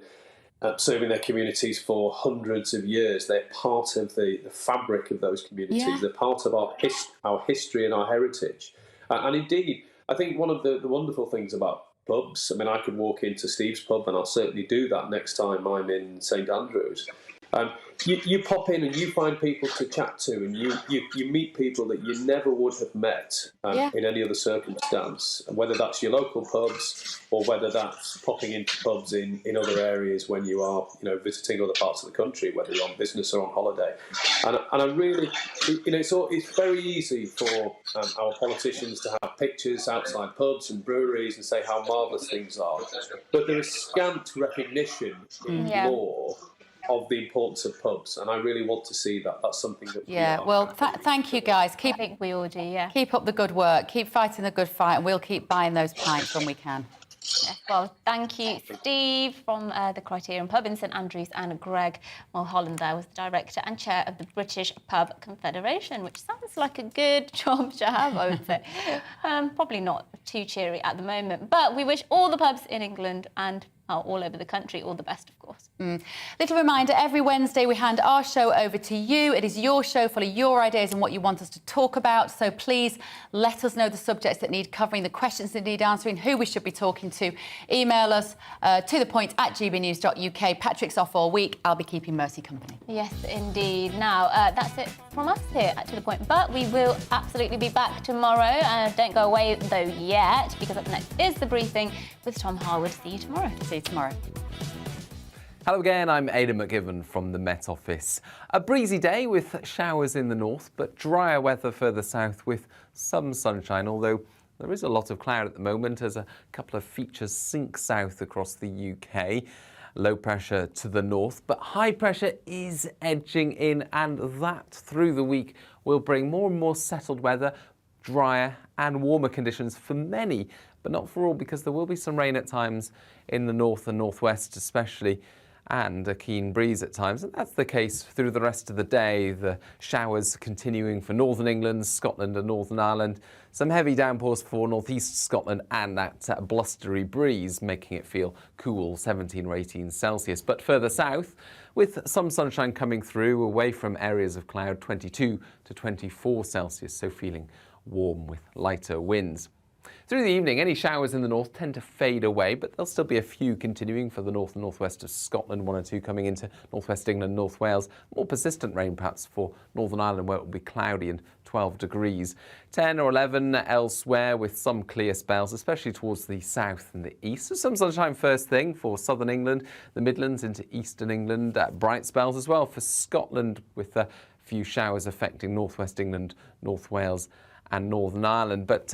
serving their communities for hundreds of years. They're part of the fabric of those communities. Yeah. They're part of our history and our heritage. And indeed, I think one of the wonderful things about pubs, I mean, I could walk into Steve's pub, and I'll certainly do that next time I'm in St Andrews. You pop in and you find people to chat to, and you meet people that you never would have met in any other circumstance, whether that's your local pubs or whether that's popping into pubs in other areas when you are visiting other parts of the country, whether you're on business or on holiday. And I really, it's very easy for our politicians to have pictures outside pubs and breweries and say how marvellous things are, but there is scant recognition in law of the importance of pubs, and I really want to see that. That's something that
Thank you guys.
I think we all do, yeah.
Keep up the good work. Keep fighting the good fight, and we'll keep buying those pints when we can.
Yes, well, thank you, Steve, from the Criterion Pub in St Andrews, and Greg Mulholland there was the director and chair of the British Pub Confederation, which sounds like a good job to have, I would say. Probably not too cheery at the moment, but we wish all the pubs in England and all over the country all the best, of course.
Little reminder, every Wednesday we hand our show over to you. It is your show, full of your ideas and what you want us to talk about. So please let us know the subjects that need covering, the questions that need answering, who we should be talking to. Email us to the point at gbnews.uk. Patrick's off all week. I'll be keeping Mercy company.
Yes, indeed. Now, that's it from us here at To The Point, but we will absolutely be back tomorrow. Don't go away, though, yet, because up next is The Briefing with Tom Harwood. See you tomorrow.
See you tomorrow.
Hello again, I'm Aidan McGivern from the Met Office. A breezy day with showers in the north, but drier weather further south with some sunshine, although there is a lot of cloud at the moment as a couple of features sink south across the UK. Low pressure to the north, but high pressure is edging in, and that through the week will bring more and more settled weather, drier and warmer conditions for many, but not for all, because there will be some rain at times in the north and northwest especially, and a keen breeze at times, and that's the case through the rest of the day. The showers continuing for northern England, Scotland and Northern Ireland. Some heavy downpours for northeast Scotland, and that blustery breeze making it feel cool, 17 or 18 Celsius. But further south, with some sunshine coming through away from areas of cloud, 22 to 24 Celsius, so feeling warm with lighter winds. Through the evening, any showers in the north tend to fade away, but there'll still be a few continuing for the north and northwest of Scotland, 1 or 2 coming into northwest England, North Wales. More persistent rain perhaps for Northern Ireland, where it will be cloudy and 12 degrees. 10 or 11 elsewhere with some clear spells, especially towards the south and the east. So some sunshine first thing for southern England, the Midlands into eastern England. Bright spells as well for Scotland, with a few showers affecting northwest England, North Wales and Northern Ireland. But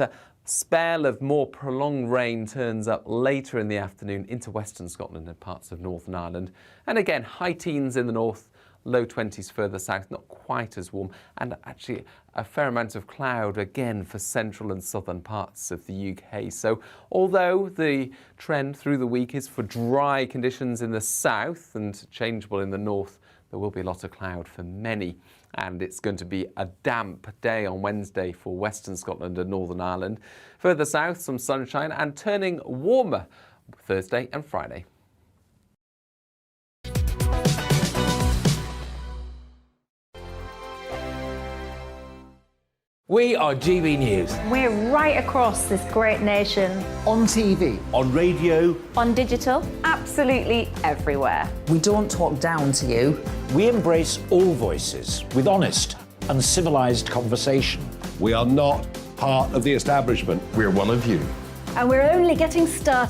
spell of more prolonged rain turns up later in the afternoon into western Scotland and parts of Northern Ireland. And again, high teens in the north, low 20s further south, not quite as warm, and actually a fair amount of cloud again for central and southern parts of the UK. So although the trend through the week is for dry conditions in the south and changeable in the north, there will be a lot of cloud for many. And it's going to be a damp day on Wednesday for western Scotland and Northern Ireland. Further south, some sunshine, and turning warmer Thursday and Friday.
We are GB News.
We're right across this great nation.
On TV.
On radio.
On digital. Absolutely everywhere.
We don't talk down to you.
We embrace all voices with honest and civilised conversation.
We are not part of the establishment.
We're one of you.
And we're only getting started.